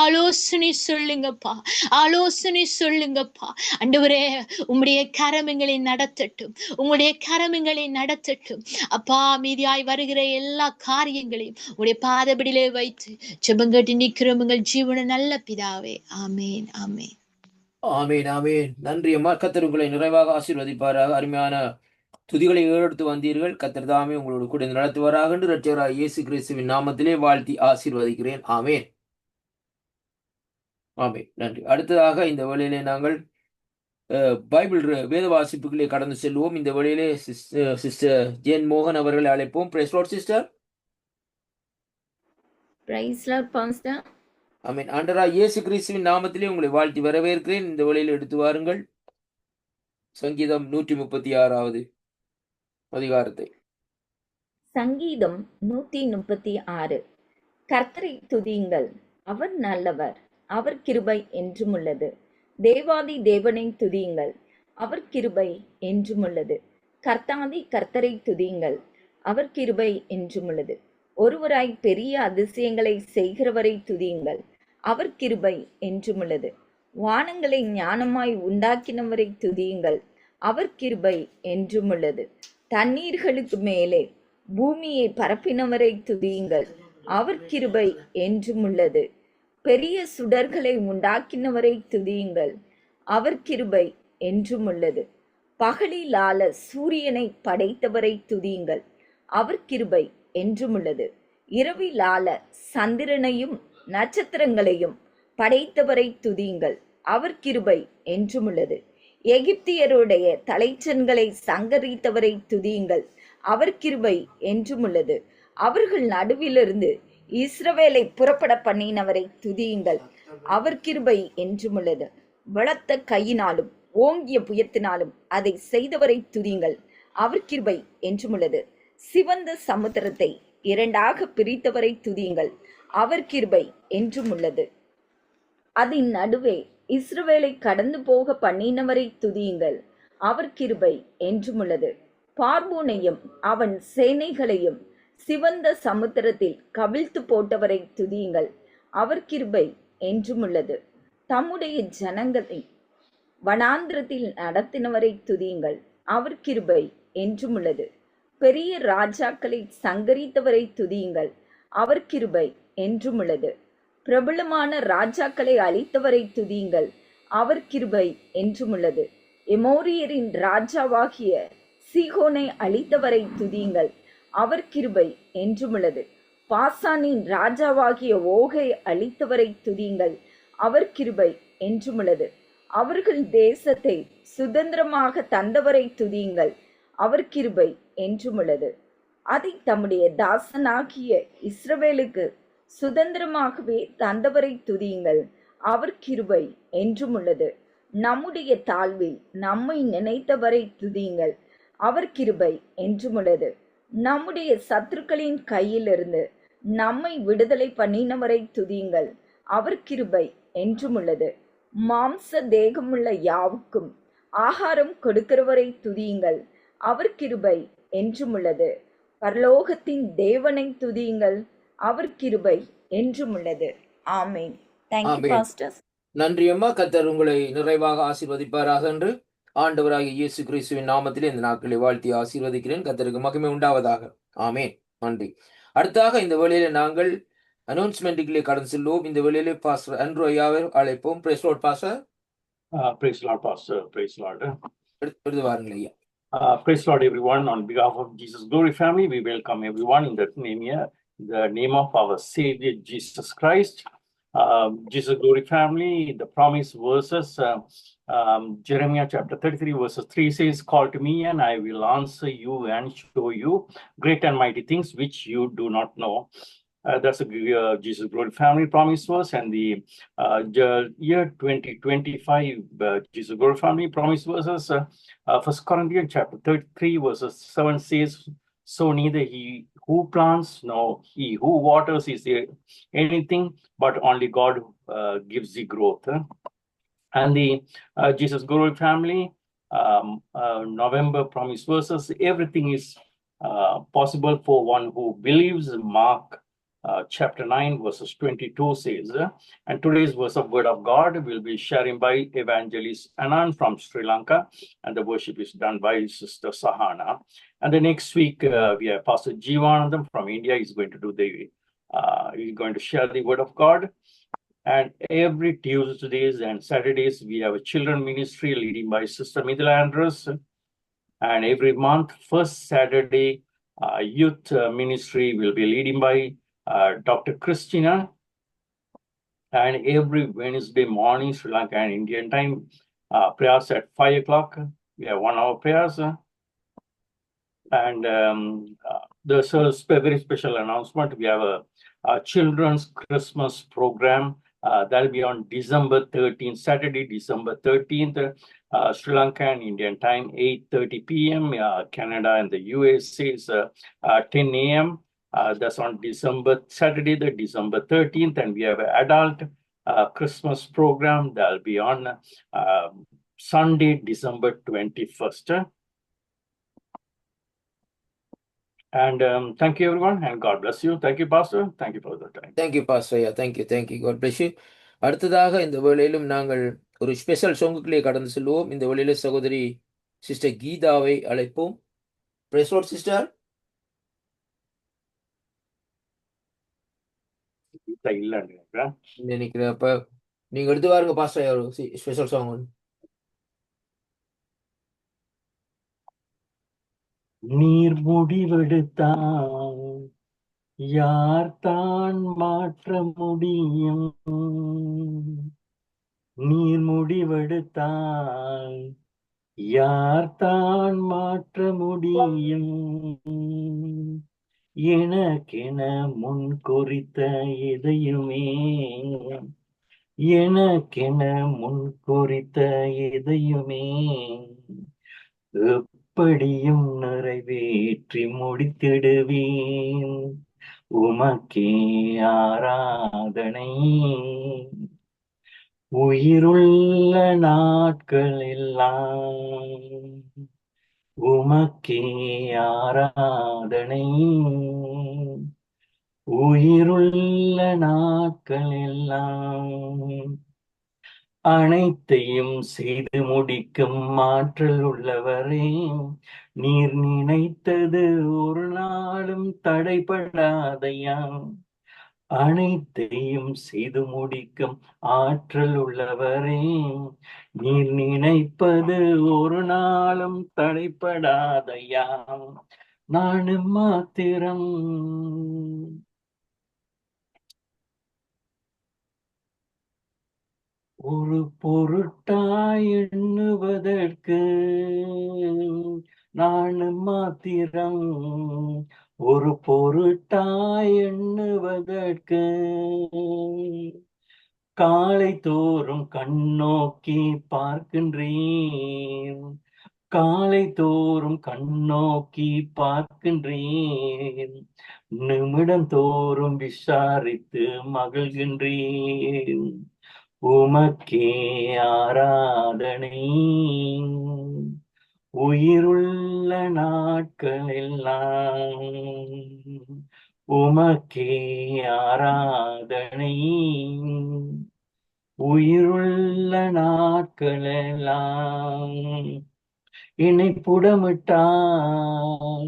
ஆலோசனை சொல்லுங்கப்பா, ஆலோசனை சொல்லுங்கப்பா. ஆண்டவரே, உம்முடைய கரம் எங்களை நடத்தட்டும், உங்களுடைய கரம் எங்களை நடத்தட்டும் அப்பா. மீதியாய் வருகிற எல்லா காரியங்களையும் உங்களுடைய பாதபடியிலே வைத்து ஜெபங்கேட்டு நிற்கிறோம் எங்கள் ஜீவன நல்ல பிதாவே. ஆமேன், ஆமேன், ஆமேன், ஆமேன். நன்றி அம்மா. கர்த்தர் உங்களை நிறைவாக ஆசீர்வதிப்பாராக. அருமையான துதிகளை ஏறெடுத்து வந்தீர்கள். கர்த்தர் தாமே உங்களோடு கூட நடத்துவாராக என்று இரட்சகராகிய இயேசு கிறிஸ்துவின் நாமத்திலே வாழ்த்தி ஆசீர்வதிக்கிறேன். ஆமேன். ஆமென். நன்றி. அடுத்ததாக இந்த வேளையிலே நாங்கள் பைபிள் வேத வாசிப்புகளே கடந்து செல்வோம். இந்த வேளையிலே சிஸ்டர் ஜேன் மோகன் அவர்களை அழைப்போம். Praise Lord sister. Praise Lord pastor. ஆமென். ஆண்டவராகிய இயேசு கிறிஸ்துவின் நாமத்திலே உங்களை வாழ்த்தி வரவேற்கிறேன். இந்த வேளையில் எடுத்து வாருங்கள் சங்கீதம் 136வது அதிகாரத்தை. சங்கீதம் 136. கர்த்தரை துதியுங்கள், அவர் நல்லவர், அவர் கிருபை என்றுமுள்ளது. தேவாதி தேவனை துதியுங்கள், அவர் கிருபை என்றுமுள்ளது. கர்த்தாதி கர்த்தரை துதியுங்கள், அவர் கிருபை என்றுமுள்ளது. ஒருவராய் பெரிய அதிசயங்களை செய்கிறவரை துதியுங்கள், அவர் கிருபை என்றுமுள்ளது. வானங்களை ஞானமாய் உண்டாக்கினவரை துதியுங்கள், அவர் கிருபை என்றுமுள்ளது. தண்ணீர்களுக்கு மேலே பூமியை பரப்பினவரை துதியுங்கள், அவர் கிருபை என்றுமுள்ளது. பெரிய சுடர்களை உண்டாக்கினவரை துதியுங்கள், அவர் கிருபை என்றுமுள்ளது. பகலில் ஆள சூரியனை படைத்தவரை துதியுங்கள், அவர் கிருபை என்றுமுள்ளது. இரவில் ஆள சந்திரனையும் நட்சத்திரங்களையும் படைத்தவரை துதியுங்கள், அவர் கிருபை என்றுமுள்ளது. எகிப்தியருடைய தலைச்சன்களை சங்கரித்தவரை துதியுங்கள், அவர் கிருபை என்றுமுள்ளது. அவர்கள் நடுவிலிருந்து இஸ்ரவேலை புறப்பட பண்ணினவரை துதியுங்கள், அவர் கிருபை என்றுமுள்ளது. பலத்த கையினாலும் ஓங்கிய புயத்தினாலும் அதை செய்தவரை துதியுங்கள், அவர் கிருபை என்றுமுள்ளது. சிவந்த சமுத்திரத்தை இரண்டாக பிரித்தவரை துதியுங்கள், அவர் கிருபை என்றுமுள்ளது. அதன் நடுவே இஸ்ரவேலை கடந்து போக பண்ணினவரை துதியுங்கள், அவர் கிருபை என்றுமுள்ளது. பார்வோனையும் அவன் சேனைகளையும் சிவந்த சமுத்திரத்தில் கவிழ்த்து போட்டவரை துதியுங்கள், அவர் கிருபை என்றுமுள்ளது. தம்முடைய ஜனங்களை வனாந்திரத்தில் நடத்தினவரை துதியுங்கள், அவர் கிருபை என்றுமுள்ளது. பெரிய ராஜாக்களை சங்கரித்தவரை துதியுங்கள், அவர் கிருபை என்றுமுள்ளது. பிரபலமான ராஜாக்களை அழித்தவரை துதியுங்கள், அவர் கிருபை என்றுமுள்ளது. எமோரியரின் ராஜாவாகிய சீகோனை அழித்தவரை துதியுங்கள், அவர் கிருபை என்றுமுள்ளது. பாசானின் ராஜாவாகிய ஓகை அழித்தவரை துதியுங்கள், அவர் கிருபை என்றுமுள்ளது. அவர்கள் தேசத்தை சுதந்திரமாக தந்தவரை துதியுங்கள், அவர் கிருபை என்றுமுள்ளது. அதை தம்முடைய தாசனாகிய இஸ்ரவேலுக்கு சுதந்திரமாகவே தந்தவரை துதியுங்கள், அவர் கிருபை என்றுமுள்ளது. நம்முடைய தாழ்வில் நம்மை நினைத்தவரை துதியுங்கள், அவர் கிருபை என்றுமுள்ளது. நம்முடைய சத்துருக்களின் கையிலிருந்து நம்மை விடுதலை பண்ணினவரை துதியுங்கள், அவர் கிருபை என்றுமுள்ளது. மாம்ச தேகமுள்ள யாவுக்கும் ஆகாரம் கொடுக்கிறவரை துதியுங்கள், அவர் கிருபை என்றுமுள்ளது. பரலோகத்தின் தேவனை துதியுங்கள், அவர் கிருபை என்றுமுள்ளது. ஆமேன். Thank you pastor. நன்றி அம்மா. கர்த்தர் உங்களை நிறைவாக ஆசீர்வதிப்பாராக என்று ஆண்டவராகிய இயேசு கிறிஸ்துவின் நாமத்திலே இந்த நாட்களை வாழ்த்தி ஆசீர்வதிக்கிறேன். கர்த்தருக்கு மகிமை உண்டாவதாக. ஆமேன். நன்றி. அடுத்தாக இந்த வேளையிலே நாங்கள் அனௌன்ஸ்மெண்ட்டுகளே கடந்து செல்வோம். இந்த வேளையிலே பாஸ்டர் அன்ட்ரூ ஐயாவை அழைப்போம். Praise Lord pastor. Praise Lord, Pastor. Praise Lord. எடுத்து வாருங்கள் ஐயா. Praise Lord, everyone. On behalf of Jesus Glory Family, we welcome everyone in the name here, the name of our Savior Jesus Christ. Jesus Glory Family, the promise verses, Jeremiah chapter 33 verses 3 says, "Call to me and I will answer you and show you great and mighty things which you do not know." That's a Jesus Glory Family promise verse, and the year 2025 Jesus Glory Family promise verses. 1 Corinthians chapter 33 verses 7 says, "So neither he who plants nor he who waters is there anything, but only God gives the growth." And the Jesus Glory Family November promise verses, everything is possible for one who believes. Mark chapter 9 verses 22 says, and today's verse of word of God will be sharing by Evangelist Anand from Sri Lanka, and the worship is done by Sister Sahana. And the next week we have Pastor Jeevanandam from India. He's going to do he's going to share the word of God. And every Tuesdays and Saturdays we have a children ministry leading by Sister Midla Andrews. And every month, first Saturday, youth ministry will be leading by Dr. Christina. And every Wednesday morning, Sri Lanka and Indian time, prayers at 5 o'clock. We have 1 hour prayers. And there's a very special announcement. We have a children's Christmas program that'll be on December 13th, Saturday, December 13th, Sri Lanka and Indian time, 8:30 p.m. Canada and the USA is 10 a.m. That's on Saturday, the December 13th, and we have an adult Christmas program that'll be on Sunday, December 21st. And thank you, everyone, and God bless you. Thank you, Pastor. Thank you for the time. Thank you pastor ஐயா, thank you. God bless you. அடுத்ததாக இந்த வேளையிலும் நாங்கள் ஒரு special சொங்குக்குள்ளே கடந்து செல்வோம். இந்த வேளையில சகோதரி சிஸ்டர் கீதாவை அழைப்போம். Praise Lord sister. இல்லைன்னு நினைக்கிறேன். அப்ப நீங்க எடுத்து பாருங்க பாஸ்டர் ஐயா, ஒரு ஸ்பெஷல் சாங் ஒன்று. நீர் முடிவெடுத்தால் யார் தான் மாற்ற முடியும்? நீர் முடிவெடுத்தால் யார் தான் மாற்ற முடியும்? எனக்கென முன் குறித்த எதையுமே எப்படியும் நிறைவேற்றி முடித்திடுவேன். உமக்கே ஆராதனை. உயிருள்ள நாட்கள் எல்லாம் உமக்கே ஆராதனை. உயிருள்ள நாட்கள் எல்லாம் அனைத்தையும் செய்து முடிக்கும் ஆற்றல் உள்ளவரே, நீர் நினைத்தது ஒரு நாளும் தடைபடாதையா. அனைத்தையும் செய்து முடிக்கும் ஆற்றல் உள்ளவரே, நீர் நினைப்பது ஒரு நாளும் தடைபடாதையா. நானும் மாத்திரம் ஒரு பொருட்டாய் எண்ணுவதற்கு, நானும் மாத்திரம் ஒரு பொருட்டாய் எண்ணுவதற்கு, காலை தோறும் கண்ணோக்கி பார்க்கின்றேன். காலை தோறும் கண்ணோக்கி பார்க்கின்றேன். நிமிடம் தோறும் விசாரித்து மகிழ்கின்றேன். உமக்கே ஆராதனை. உயிருள்ள நாட்கள் எல்லாம் உமக்கே ஆராதனை. உயிருள்ள நாட்கள் எல்லாம் என்னை புடமிட்டால்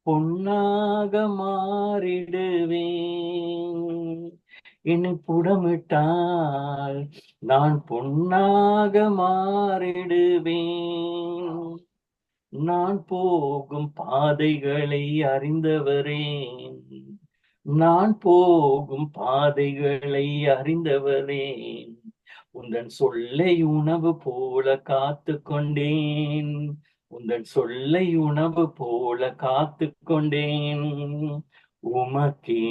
பொன்னாக மாறிடுவேன். என்னை புடமிட்டால் நான் பொன்னாக மாறிடுவேன். நான் போகும் பாதைகளை அறிந்தவரே, நான் போகும் பாதைகளை அறிந்தவரே, உந்தன் சொல்லை உணவு போல காத்து கொண்டேன். உந்தன் சொல்லை உணவு போல காத்து கொண்டேன். உமக்கே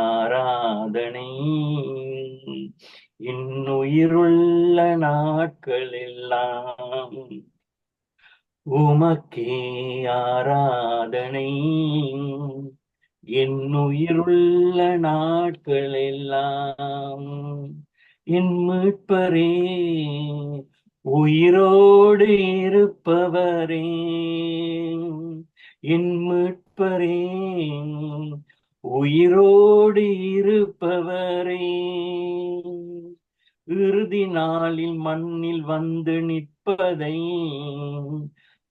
ஆராதனை. இன்னுயிருள்ள நாட்கள் எல்லாம் உமக்கே ஆராதனை. இன்னுயிருள்ள நாட்கள் எல்லாம் என் மீட்பரே, உயிரோடு இருப்பவரே, என் மீட்பரே, உயிரோடு இருப்பவரே, இறுதி நாளில் மண்ணில் வந்து நிற்பதை,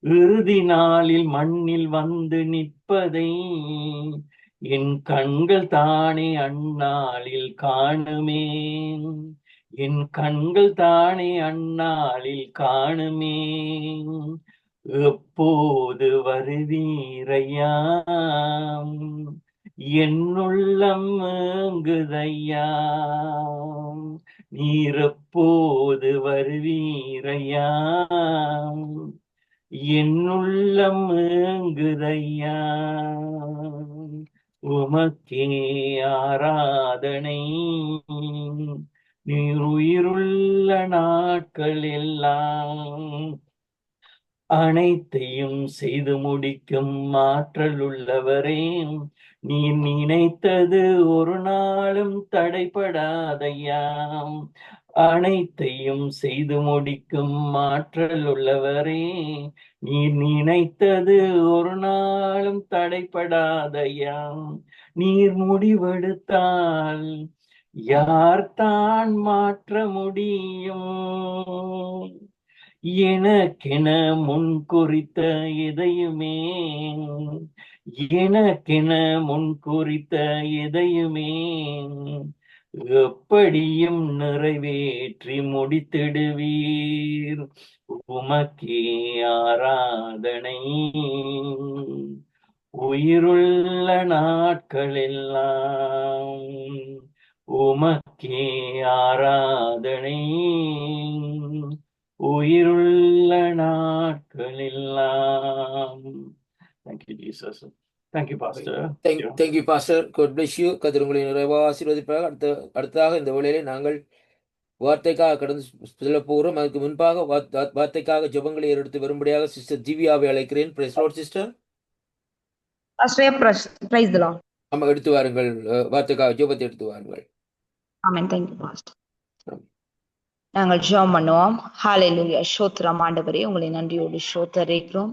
இறுதி நாளில் மண்ணில் வந்து நிற்பதை என் கண்கள் தானே அந்நாளில் காணுமே. என் கண்கள் தானே அந்நாளில் காணுமே. எப்போது வருவீரையா, என்னுள்ளம் ஏங்குதையா, நீர் எப்போது வருவீரையா, என்னுள்ளம் ஏங்குதையா, உமக்கே ஆராதனை, நீர் உயிருள்ள நாட்கள் எல்லாம் அனைத்தையும் செய்து முடிக்கும் ஆற்றல் உள்ளவரே, நீ நினைத்தது ஒரு நாளும் தடைபடாதையா, அனைத்தையும் செய்து முடிக்கும் ஆற்றல் உள்ளவரே, நீ நினைத்தது ஒரு நாளும் தடைபடாதையா, நீர் முடிவெடுத்தால் யார்தான் மாற்ற முடியும், எனக்கென முன் குறித்த எதையுமே, எனக்கென முன் குறித்த எதையுமே எப்படியும் நிறைவேற்றி முடித்திடுவீர், உமக்கே ஆராதனை, உயிருள்ள நாட்கள் எல்லாம் உமக்கே ஆராதனை, உயிருள்ள நாட்கள் எல்லாம். Thank you, Jesus. Thank you, Pastor. Thank you, Pastor. God bless you. கர்த்தர் உங்களை நிறைவாக ஆசீர்வதிப்பார். அடுத்ததாக இந்த வேளையிலே நாங்கள் வார்த்தைக்காக கடந்து செல்ல போகிறோம். அதுக்கு முன்பாக வார்த்தைக்காக ஜெபங்களை எடுத்து வரும்படியாக சிஸ்டர் ஜிவியாவை அழைக்கிறேன். Praise Lord sister. Praise the Lord. ஆமா, எடுத்து வாருங்கள். வார்த்தைக்காக ஜெபத்தை எடுத்து வாருங்கள். ஆமென். Thank you, Pastor. நாங்கள் ஜெபம் பண்ணுவோம். ஹalleluya. ஸ்தோத்திரம் ஆண்டவரே, உங்களை நன்றியோடு ஸ்தோத்தரிக்கிறோம்.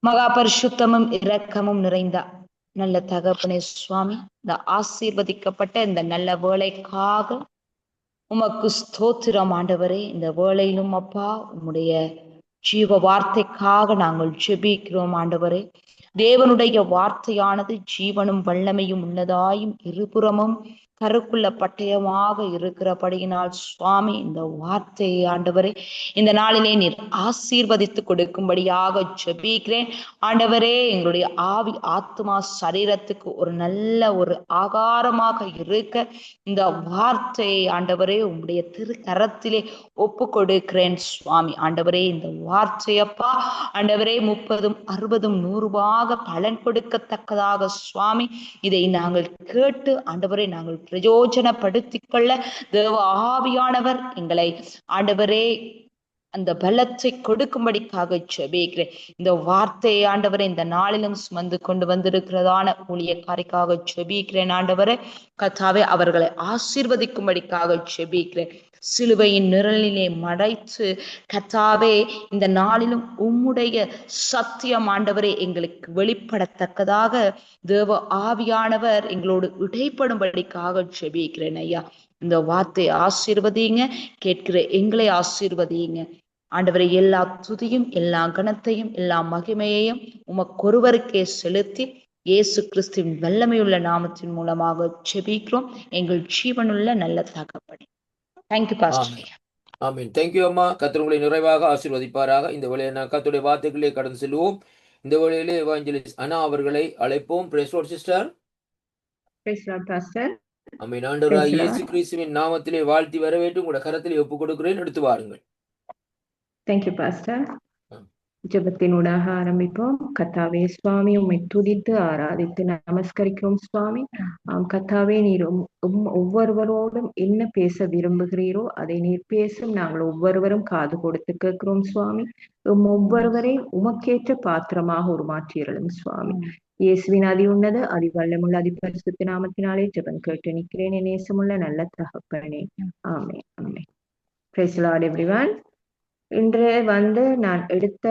மகா பரிசுத்தமும் இரக்கமும் நிறைந்த நல்ல தகப்பனே சுவாமி, இந்த ஆசீர்வதிக்கப்பட்ட இந்த நல்ல வேளைக்காக உமக்கு ஸ்தோத்திரம் ஆண்டவரே. இந்த வேளையிலும் அப்பா உம்முடைய ஜீவ வார்த்தைக்காக நாங்கள் ஜெபிக்கிறோம் ஆண்டவரே. தேவனுடைய வார்த்தையானது ஜீவனும் வல்லமையும் உள்ளதாயும் இருபுறமும் கருக்குள்ள பட்டயமாக இருக்கிறபடியினால் சுவாமி, இந்த வார்த்தையை ஆண்டவரே இந்த நாளிலே நீர் ஆசீர்வதித்து கொடுக்கும்படியாக ஜெபிக்கிறேன் ஆண்டவரே. எங்களுடைய ஆவி ஆத்மா சரீரத்துக்கு ஒரு நல்ல ஒரு ஆகாரமாக இருக்க இந்த வார்த்தையை ஆண்டவரே உம்முடைய திருக்கரத்திலே ஒப்பு கொடுக்கிறேன் சுவாமி. ஆண்டவரே இந்த வார்த்தையப்பா ஆண்டவரே 30, 60, 100 பலன் கொடுக்கத்தக்கதாக சுவாமி இதை நாங்கள் கேட்டு ஆண்டவரே நாங்கள் பிரயோஜனப்படுத்திக் கொள்ள தேவ ஆவியானவர் எங்களை ஆண்டவரே அந்த பலத்தை கொடுக்கும்படிக்காக ஜெபிக்கிறேன். இந்த வார்த்தையை ஆண்டவரை இந்த நாளிலும் சுமந்து கொண்டு வந்திருக்கிறதான ஊழியக்காரிக்காக ஜெபிக்கிறேன் ஆண்டவரே. கர்த்தாவே அவர்களை ஆசீர்வதிக்கும்படிக்காக ஜெபிக்கிறேன். சிலுவையின் நிழலிலே மறைத்து கர்த்தாவே இந்த நாளிலும் உம்முடைய சத்தியம் ஆண்டவரே எங்களுக்கு வெளிப்படத்தக்கதாக தேவ ஆவியானவர் எங்களோடு இடைப்படும்படிக்காக ஜெபிக்கிறேன் ஐயா. இந்த வார்த்தை ஆசீர்வதிங்க, கேட்கிற எங்களை ஆசீர்வதிங்க ஆண்டவரை. எல்லா துதியும் எல்லா கனத்தையும் எல்லா மகிமையையும் உமக்கொருவருக்கே செலுத்தி இயேசு கிறிஸ்துவின் வல்லமையுள்ள நாமத்தின் மூலமாக ஜெபிக்கிறோம் எங்கள் ஜீவனுள்ள நல்ல தகப்பனே. Thank you pastor. ஆமென். தேங்க்யூ அம்மா. கர்த்தர் உங்களை நிறைவாக ஆசீர்வதிப்பாராக. இந்த வேளையை நான் கர்த்தருடைய வார்த்தைகளே கடந்து செல்வோம். இந்த வேளையிலே எவாஞ்சலிஸ்ட் அனா அவர்களை அழைப்போம். Praise Lord sister. Praise Lord pastor. ஆமென். ஆண்டவராகிய இயேசு கிறிஸ்துவின் நாமத்திலே வாழ்த்தி வரவேற்று உங்களுடைய கரத்திலே ஒப்புக் கொடுக்கிறேன். எடுத்து வாருங்கள். Thank you pastor. ஜெபத்தினூடாக ஆரம்பிப்போம். கர்த்தாவே சுவாமி, உம்மை துதித்து ஆராதித்து நமஸ்கரிக்கிறோம் சுவாமி. கர்த்தாவே நீர் ஒவ்வொருவரோடும் என்ன பேச விரும்புகிறீரோ அதை நீர் பேசும் நாங்கள் ஒவ்வொருவரும் காது கொடுத்து கேட்கிறோம் சுவாமி. ஒவ்வொருவரையும் உமக்கேற்ற பாத்திரமாக உருமாற்றியறலும் சுவாமி. இயேசுவின் அதி உன்னத அதி வல்லமுள்ள அதி பரிசுத்த நாமத்தினாலே ஜெபம் கேட்டு நிற்கிறேன். நேசமுள்ள நல்ல தகப்பனே. ஆமென். ஆமென். Praise the lord everyone. இன்று நான் எடுத்த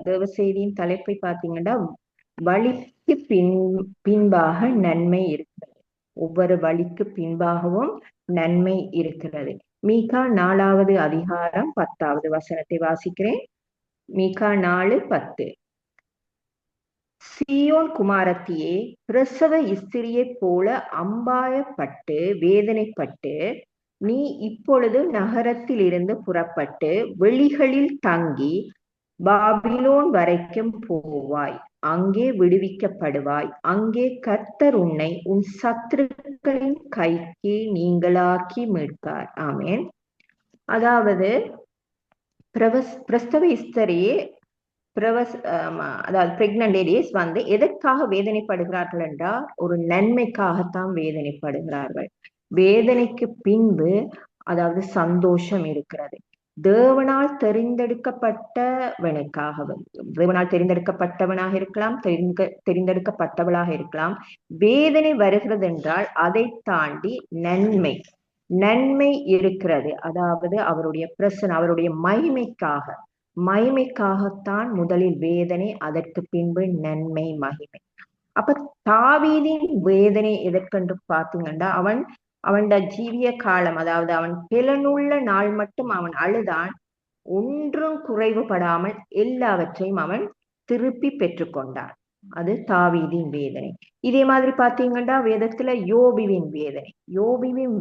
தேவ செய்தியின் தலைப்பை பார்த்தீங்கன்னா, வழிக்கு பின்பாக நன்மை இருக்கிறது. ஒவ்வொரு வழிக்கு பின்பாகவும் நன்மை இருக்கிறது. மீகா 4வது அதிகாரம் 10வது வசனத்தை வாசிக்கிறேன். மீகா 4:10. சீயோன் குமாரத்தியே, பிரசவ ஸ்திரியைப் போல அம்பாயப்பட்டு வேதனைப்பட்டு நீ இப்பொழுது நகரத்தில் இருந்து புறப்பட்டு வெளிகளில் தங்கி பாபிலோன் வரைக்கும் போவாய். அங்கே விடுவிக்கப்படுவாய். அங்கே கர்த்தர் உன்னை உன் சத்துருக்களின் கைக்கு நீங்களாக்கி மீட்பார். ஆமென். அதாவது பிரசவ ஸ்திரியே அதாவது பிரெக்னன்ட் லேடிஸ் வந்து எதற்காக வேதனைப்படுகிறார்கள் என்றால் ஒரு நன்மைக்காகத்தான் வேதனைப்படுகிறார்கள். வேதனைக்கு பின்பு அதாவது சந்தோஷம் இருக்கிறது. தேவனால் தெரிந்தெடுக்கப்பட்டவனுக்காக, தேவனால் தெரிந்தெடுக்கப்பட்டவனாக இருக்கலாம், தெரிந்தெடுக்கப்பட்டவளாக இருக்கலாம். வேதனை வருகிறது என்றால் அதை தாண்டி நன்மை இருக்கிறது. அதாவது அவருடைய பிரசன்னம், அவருடைய மகிமைக்காகத்தான் முதலில் வேதனை, அதற்கு பின்பு நன்மை, மகிமை. அப்ப தாவீதின் வேதனை எதற்கென்று பார்த்தீங்கன்னா, அவன் ஜீவிய காலம், அதாவது அவன் பிலனுள்ள நாள் மட்டும் அவன் அழுதான். ஒன்றும் குறைவுபடாமல் எல்லாவற்றையும் அவன் திருப்பி பெற்றுக்கொண்டான். அது தாவீதின் வேதனை. இதே மாதிரி பாத்தீங்கன்னா வேதத்துல யோபுவின்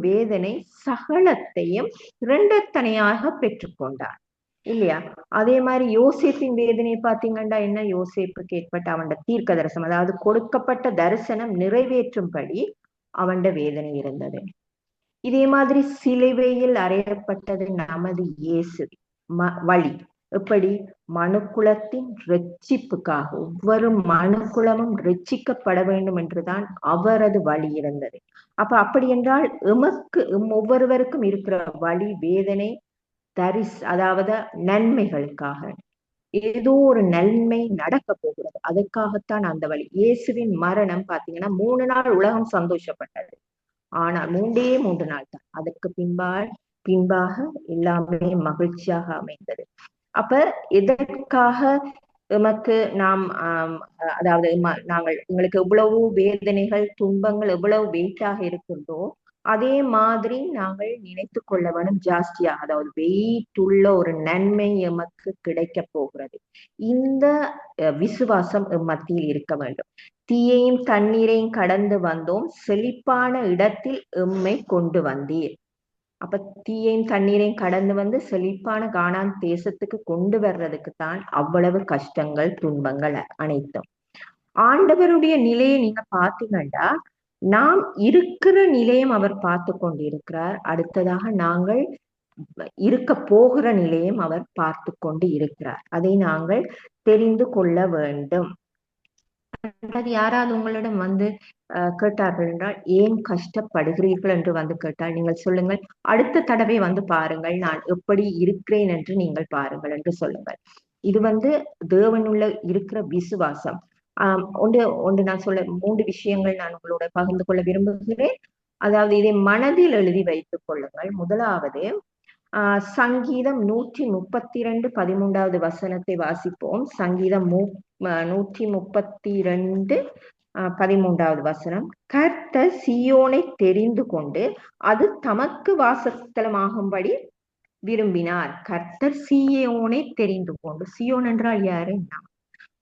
வேதனை சகலத்தையும் இரண்டத்தனையாக பெற்றுக்கொண்டான் இல்லையா? அதே மாதிரி யோசேப்பின் வேதனை பாத்தீங்கன்னா என்ன? யோசேப்புக்கு ஏற்பட்ட அவன் தீர்க்க தரிசனம், அதாவது கொடுக்கப்பட்ட தரிசனம் நிறைவேற்றும்படி அவன் வேதனை இருந்தது. இதே மாதிரி சிலுவையில் அறையப்பட்டது நமது இயேசு வழி. எப்படி? மனுக்குலத்தின் ரட்சிப்புக்காக, ஒவ்வொரு மனுக்குலமும் ரட்சிக்கப்பட வேண்டும் என்றுதான் அவரது வழி இருந்தது. அப்படி என்றால் ஒவ்வொருவருக்கும் இருக்கிற வழி, வேதனை, அதாவது நன்மைகளுக்காக. ஏதோ ஒரு நன்மை நடக்க போகிறது, அதற்காகத்தான் அந்த வழி. இயேசுவின் மரணம் பாத்தீங்கன்னா 3 நாள் உலகம் சந்தோஷப்பட்டது. ஆனால் 3 நாள் தான். அதற்கு பின்பாக எல்லாமே மகிழ்ச்சியாக அமைந்தது. அப்ப எதற்காக எமக்கு அதாவது எங்களுக்கு எவ்வளவு வேதனைகள், துன்பங்கள் எவ்வளவு வெயிட்டாக இருக்கின்றோ அதே மாதிரி நாங்கள் நினைத்து கொள்ள வேணும் ஜாஸ்தியாக, அதாவது வெயிட் உள்ள ஒரு நன்மை எமக்கு கிடைக்க போகிறது. இந்த விசுவாசம் மத்தியில் இருக்க வேண்டும். தீயையும் தண்ணீரையும் கடந்து வந்தோம், செழிப்பான இடத்தில் எம்மை கொண்டு வந்தீர். அப்ப தீயையும் தண்ணீரையும் கடந்து வந்து செழிப்பான கானான் தேசத்துக்கு கொண்டு வர்றதுக்கு தான் அவ்வளவு கஷ்டங்கள், துன்பங்கள் அனைத்தும். ஆண்டவருடைய நிலையை நீங்க பாத்தீங்கன்னா, நாம் இருக்கிற நிலையம் அவர் பார்த்து கொண்டிருக்கிறார். அடுத்ததாக நாங்கள் இருக்க போகிற நிலையம் அவர் பார்த்து கொண்டு இருக்கிறார். அதை நாங்கள் தெரிந்து கொள்ள வேண்டும். யாராவது உங்களிடம் வந்து கேட்டார்கள் என்றால், ஏன் கஷ்டப்படுகிறீர்கள் என்று வந்து கேட்டால் நீங்கள் சொல்லுங்கள், அடுத்த தடவை வந்து பாருங்கள் நான் எப்படி இருக்கிறேன் என்று நீங்கள் பாருங்கள் என்று சொல்லுங்கள். இது வந்து தேவனுள்ள இருக்கிற விசுவாசம். ஒன்று நான் சொல்ல 3 விஷயங்கள் நான் உங்களோட பகிர்ந்து கொள்ள விரும்புகிறேன். அதாவது இதை மனதில் எழுதி வைத்துக் கொள்ளுங்கள். முதலாவது சங்கீதம் 132 13வது வசனத்தை வாசிப்போம். சங்கீதம் 132 13வது வசனம். கர்த்தர் சீயோனை தெரிந்து கொண்டு அது தமக்கு வாசஸ்தலமாகும்படி விரும்பினார். கர்த்தர் சீயோனை தெரிந்து கொண்டு, சீயோன் என்றால் யாரு?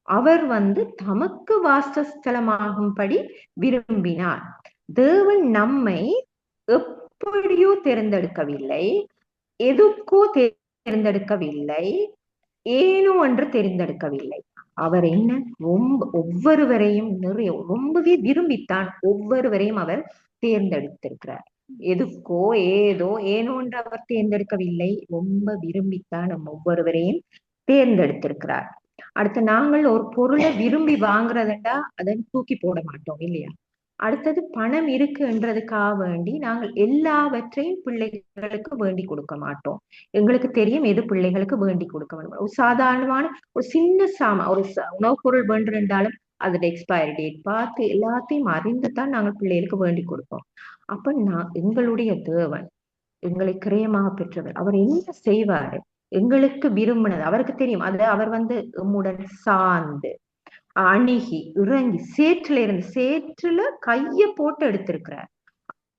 அவர் வந்து தமக்கு வாசஸ்தலமாகும்படி விரும்பினார். தேவன் நம்மை எப்படியோ தேர்ந்தெடுக்கவில்லை, எதுக்கோ தேர்ந்தெடுக்கவில்லை, ஏனோ என்று தேர்ந்தெடுக்கவில்லை. அவர் என்ன ஒவ்வொருவரையும் ரொம்பவே விரும்பித்தான் ஒவ்வொருவரையும் அவர் தேர்ந்தெடுத்திருக்கிறார். எதுக்கோ ஏனோ என்று அவர் தேர்ந்தெடுக்கவில்லை, ரொம்ப விரும்பித்தான் நம் ஒவ்வொருவரையும் தேர்ந்தெடுத்திருக்கிறார். அடுத்து நாங்கள் ஒரு பொருளை விரும்பி வாங்குறதுண்டா அதை தூக்கி போட மாட்டோம் இல்லையா? அடுத்தது பணம் இருக்குன்றதுக்காக வேண்டி நாங்கள் எல்லாவற்றையும் பிள்ளைகளுக்கு வேண்டி கொடுக்க மாட்டோம். எங்களுக்கு தெரியும் எது பிள்ளைகளுக்கு வேண்டி கொடுக்க வேண்டும். ஒரு சாதாரணமான ஒரு சின்ன ஒரு உணவுப் பொருள் வேண்டிருந்தாலும் அதோட எக்ஸ்பயரி டேட் பார்த்து எல்லாத்தையும் அறிந்துதான் நாங்கள் பிள்ளைகளுக்கு வேண்டி கொடுப்போம். அப்ப எங்களுடைய தேவன், எங்களை கிரயமாக பெற்றவர், அவர் என்ன செய்வாரு? எங்களுக்கு விரும்பினது அவருக்கு தெரியும். அது அவர் வந்து எம்முடன் சார்ந்து அணுகி இறங்கி சேற்றுல கைய போட்டு எடுத்திருக்கிறார்.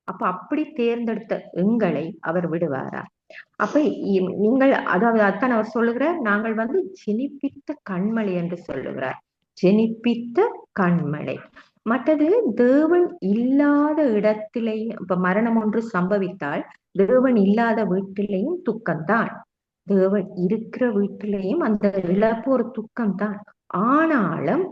அப்ப அப்படி தேர்ந்தெடுத்த எங்களை அவர் விடுவாரா? அப்ப நீங்கள், அதாவது அத்தான் அவர் சொல்லுகிறார், நாங்கள் வந்து ஜெனிப்பித்த கண்மலை என்று சொல்லுகிறார். ஜெனிப்பித்த கண்மலை. மற்றது தேவன் இல்லாத இடத்திலேயும், இப்ப மரணம் ஒன்று சம்பவித்தால் தேவன் இல்லாத வீட்டிலேயும் துக்கம்தான், தேவன் இருக்கிற வீட்டிலேயும் அந்த இழப்பு ஒரு துக்கம்தான். ஆனாலும்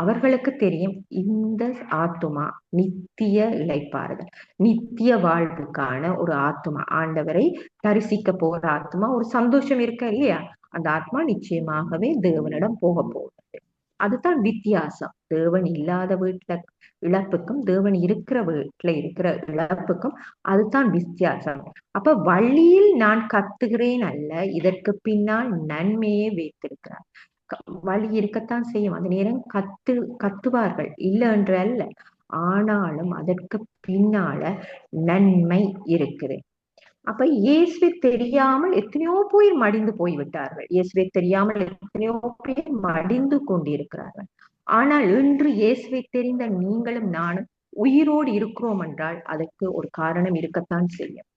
அவர்களுக்கு தெரியும் இந்த ஆத்துமா நித்திய இளைப்பாறுதல், நித்திய வாழ்வுக்கான ஒரு ஆத்துமா, ஆண்டவரை தரிசிக்க போகிற ஆத்மா, ஒரு சந்தோஷம் இருக்க இல்லையா, அந்த ஆத்மா நிச்சயமாகவே தேவனிடம் போக போகுது. அதுதான் வித்தியாசம். தேவன் இல்லாத வீட்டுல இழப்புக்கும் தேவன் இருக்கிற வீட்டுல இருக்கிற இழப்புக்கும் அதுதான் வித்தியாசம். அப்ப வழியில் நான் கத்துகிறேன் அல்ல, இதற்கு பின்னால் நன்மையே வைத்திருக்கிறார். வழி இருக்கத்தான் செய்யும், அந்த நேரம் கத்துவார்கள், இல்லை என்று அல்ல. ஆனாலும் அதற்கு பின்னால நன்மை இருக்குது. அப்ப இயேசுவை தெரியாமல் எத்தனையோ பேர் மடிந்து போய்விட்டார்கள். இயேசுவை தெரியாமல் எத்தனையோ பேர் மடிந்து கொண்டிருக்கிறார்கள். ஆனால் இன்று இயேசுவை தெரிந்த நீங்களும் நானும் உயிரோடு இருக்கிறோம் என்றால் அதற்கு ஒரு காரணம் இருக்கத்தான் செய்யும்.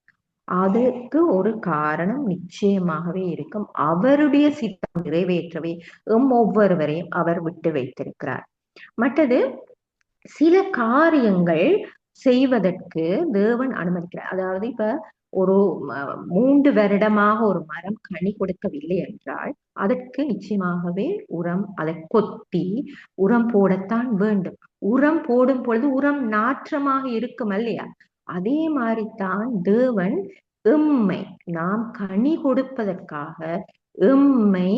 அதற்கு ஒரு காரணம் நிச்சயமாகவே இருக்கும். அவருடைய சித்தம் நிறைவேற்றவே ஒவ்வொருவரையும் அவர் விட்டு வைத்திருக்கிறார். மற்றது சில காரியங்கள் செய்வதற்கு தேவன் அனுமதிக்கிறார். அதாவது இப்ப ஒரு 3 வருடமாக ஒரு மரம் கனி கொடுக்கவில்லை என்றால் அதற்கு நிச்சயமாகவே உரம், அதை கொத்தி உரம் போடத்தான் வேண்டும். உரம் போடும் பொழுது உரம் நாற்றமாக இருக்கும் இல்லையா, அதே மாதிரிதான் தேவன் எம்மை, நாம் கனி கொடுப்பதற்காக எம்மை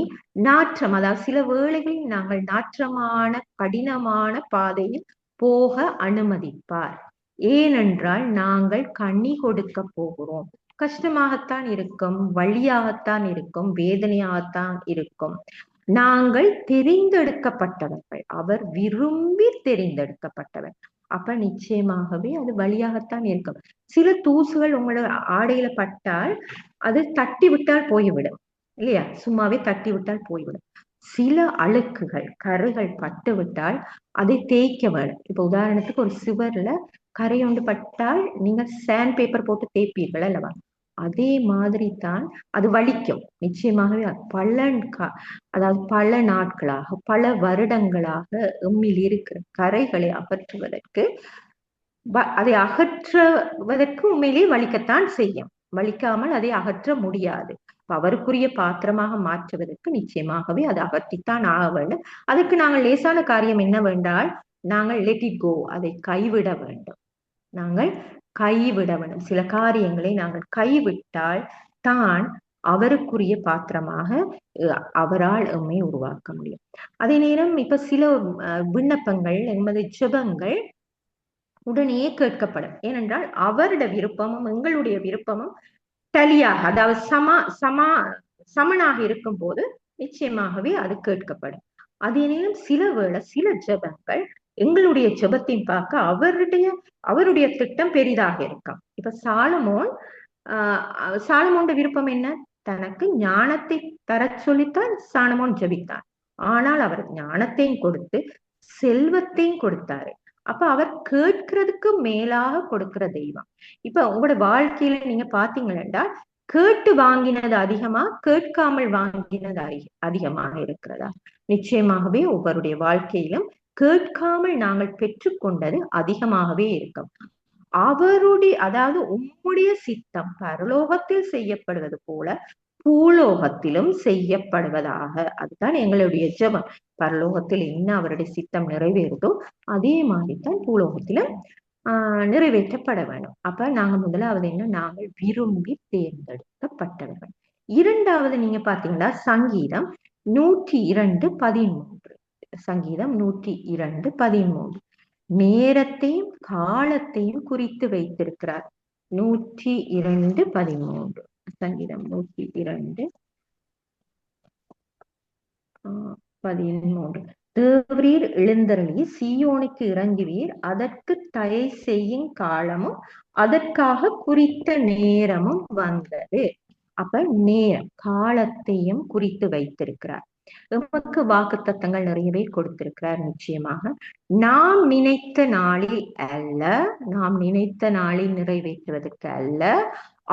நாற்றம், அதாவது சில வேளைகளில் நாங்கள் நாற்றமான கடினமான பாதையில் போக அனுமதிப்பார். ஏனென்றால் நாங்கள் கனி கொடுக்க போகிறோம். கஷ்டமாகத்தான் இருக்கும், வழியாகத்தான் இருக்கும், வேதனையாகத்தான் இருக்கும். நாங்கள் தெரிந்தெடுக்கப்பட்டவர்கள், அவர் விரும்பி தெரிந்தெடுக்கப்பட்டவர். அப்ப நிச்சயமாகவே அது வழியாகத்தான் இருக்கும். சில தூசுகள் உங்களோட ஆடையில பட்டால் அது தட்டி விட்டால் போய்விடும் இல்லையா, சும்மாவே தட்டி விட்டால் போய்விடும். சில அழுக்குகள் கரைகள் பட்டு விட்டால் அதை தேய்க்க வேணும். இப்ப உதாரணத்துக்கு ஒரு சுவர்ல கரை ஒன்று பட்டால் நீங்க சாண்ட் பேப்பர் போட்டு தேய்ப்பீர்கள் அல்லவா, அதே மாதிரி தான் அது வலிக்கும். நிச்சயமாகவே அதாவது பல நாட்களாக பல வருடங்களாக எம்மில் இருக்கிற கரைகளை அகற்றுவதற்கு உண்மையிலேயே வலிக்கத்தான் செய்யும். வலிக்காமல் அதை அகற்ற முடியாது. அவருக்குரிய பாத்திரமாக மாற்றுவதற்கு நிச்சயமாகவே அதை அகற்றித்தான் ஆக வேண்டும். அதுக்கு நாங்கள் லேசான காரியம் என்ன வேண்டால் நாங்கள் லெட் இட் கோ, அதை கைவிட வேண்டும். நாங்கள் கைவிட வேண்டும். சில காரியங்களை நாங்கள் கைவிட்டால் தான் அவருக்குரிய பாத்திரமாக அவரால் எம்மை உருவாக்க முடியும். அதே நேரம் இப்ப சில விண்ணப்பங்கள் எமது ஜெபங்கள் உடனே கேட்கப்படும். ஏனென்றால் அவருடைய விருப்பமும் எங்களுடைய விருப்பமும் டலியாக, அதாவது சமனாக இருக்கும் போது நிச்சயமாகவே அது கேட்கப்படும். அதே நேரம் சில ஜெபங்கள் எங்களுடைய ஜெபத்தையும் பார்க்க அவருடைய திட்டம் பெரிதாக இருக்கும். இப்ப சாலமோன் விருப்பம் என்ன, தனக்கு ஞானத்தை தர சொல்லித்தான் சாலமோன் ஜெபித்தான். ஆனால் அவர் ஞானத்தையும் கொடுத்து செல்வத்தையும் கொடுத்தாரு. அப்ப அவர் கேட்கிறதுக்கு மேலாக கொடுக்கிற தெய்வம். இப்ப உங்களோட வாழ்க்கையில நீங்க பாத்தீங்கன்னா கேட்டு வாங்கினது அதிகமா, கேட்காமல் வாங்கினது அதிகமாக இருக்கிறதா? நிச்சயமாகவே ஒவ்வொருடைய வாழ்க்கையிலும் கேட்காமல் நாங்கள் பெற்றுக்கொண்டது அதிகமாகவே இருக்கும். அதாவது உம்முடைய சித்தம் பரலோகத்தில் செய்யப்படுவது போல பூலோகத்திலும் செய்யப்படுவதாக. அதுதான் எங்களுடைய ஜெபம். பரலோகத்தில் என்ன அவருடைய சித்தம் நிறைவேறுதோ அதே மாதிரிதான் பூலோகத்திலும் நிறைவேற்றப்பட வேண்டும். அப்ப நாங்க முதலாவது என்ன, நாங்கள் விரும்பி தேர்ந்தெடுக்கப்பட்டவர்கள். இரண்டாவது நீங்க பாத்தீங்கன்னா சங்கீதம் 102:13. சங்கீதம் 102:13 நேரத்தையும் காலத்தையும் குறித்து வைத்திருக்கிறார். 102:13 சங்கீதம் 102:13 தேவரீர் எழுந்தருளி சீயோனுக்கு இறங்குவீர், அதற்கு தயை செய்யும் காலமும் அதற்காக குறித்த நேரமும் வந்தது. அப்ப நேரம் காலத்தையும் குறித்து வைத்திருக்கிறார். எமக்கு வாக்குத்தத்தங்கள் நிறையவே கொடுத்திருக்கிறார். நிச்சயமாக நாம் நினைத்த நாளில் அல்ல, நாம் நினைத்த நாளில் நிறைவேற்றுவதற்கு அல்ல,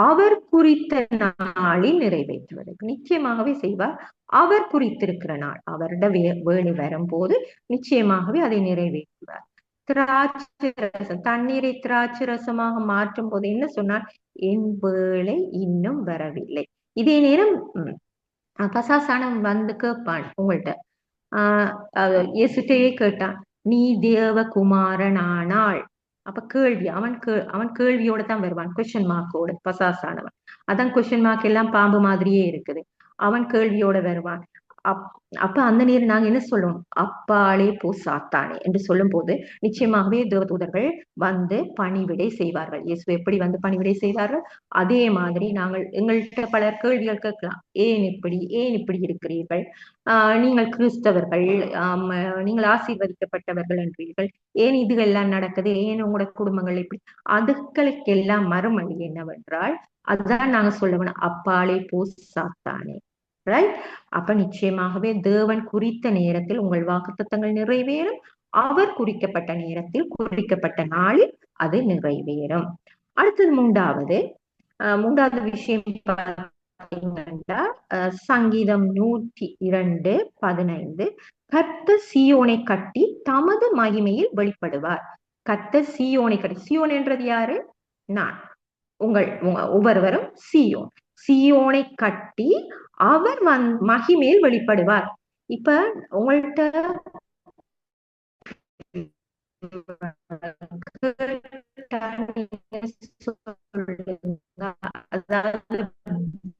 அவர் குறித்த நாளில் நிறைவேற்றுவதற்கு நிச்சயமாகவே செய்வார். அவர் குறித்திருக்கிற நாள் அவருடைய வேலை வரும்போது நிச்சயமாகவே அதை நிறைவேற்றுவார். திராட்சை ரசம், தண்ணீரை திராட்சை ரசமாக மாற்றும் போது என்ன சொன்னார், என் வேலை இன்னும் வரவில்லை. இதே நேரம் பசாசானம் வந்து கேட்பான் உங்கள்கிட்ட, இயேசுட்டையே கேட்டான், நீ தேவகுமாரனானாள். அப்ப கேள்வி, அவன் கேள்வியோட தான் வருவான், கொஸ்டின் மார்க்கோட, பசாசானவன். அதான் கொஸ்டின் மார்க் எல்லாம் பாம்பு மாதிரியே இருக்குது. அவன் கேள்வியோட வருவான். அப்ப அந்த நேரம் நாங்க என்ன சொல்லுவோம், அப்பாலே போ சாத்தானே என்று சொல்லும் போது நிச்சயமாகவே தேவதூதர்கள் வந்து பணிவிடை செய்வார்கள். இயேசு எப்படி வந்து பணிவிடை செய்வார்கள், அதே மாதிரி நாங்கள் எங்கள்கிட்ட பல கேள்விகள் கேட்கலாம். ஏன் இப்படி இருக்கிறீர்கள், நீங்கள் கிறிஸ்தவர்கள், நீங்கள் ஆசீர்வதிக்கப்பட்டவர்கள் என்றீர்கள், ஏன் இதுகெல்லாம் நடக்குது, ஏன் உங்களோட குடும்பங்கள் இப்படி, அதுகளுக்கெல்லாம் மறுமொழி என்னவென்றால், அதுதான் நாங்க சொல்லணும், அப்பாலே போ சாத்தானே. ரைட்? அப்ப நிச்சயமாகவே தேவன் குறித்த நேரத்தில் உங்கள் வாக்குத்தத்தங்கள் நிறைவேறும். அவர் குறிக்கப்பட்ட நேரத்தில் குறிக்கப்பட்ட நாளில் அது நிறைவேறும். அடுத்தது மூன்றாவது விஷயம் சங்கீதம் 102:15, கர்த்தர் சீயோனை கட்டி தமது மகிமையில் வெளிப்படுவார். கர்த்தர் சீயோனை கட்டி, சீயோன் என்றது யாரு? நான், ஒவ்வொருவரும் சீயோனை கட்டி அவர் மகிமையில் வெளிப்படுவார். இப்ப உங்கள்கிட்ட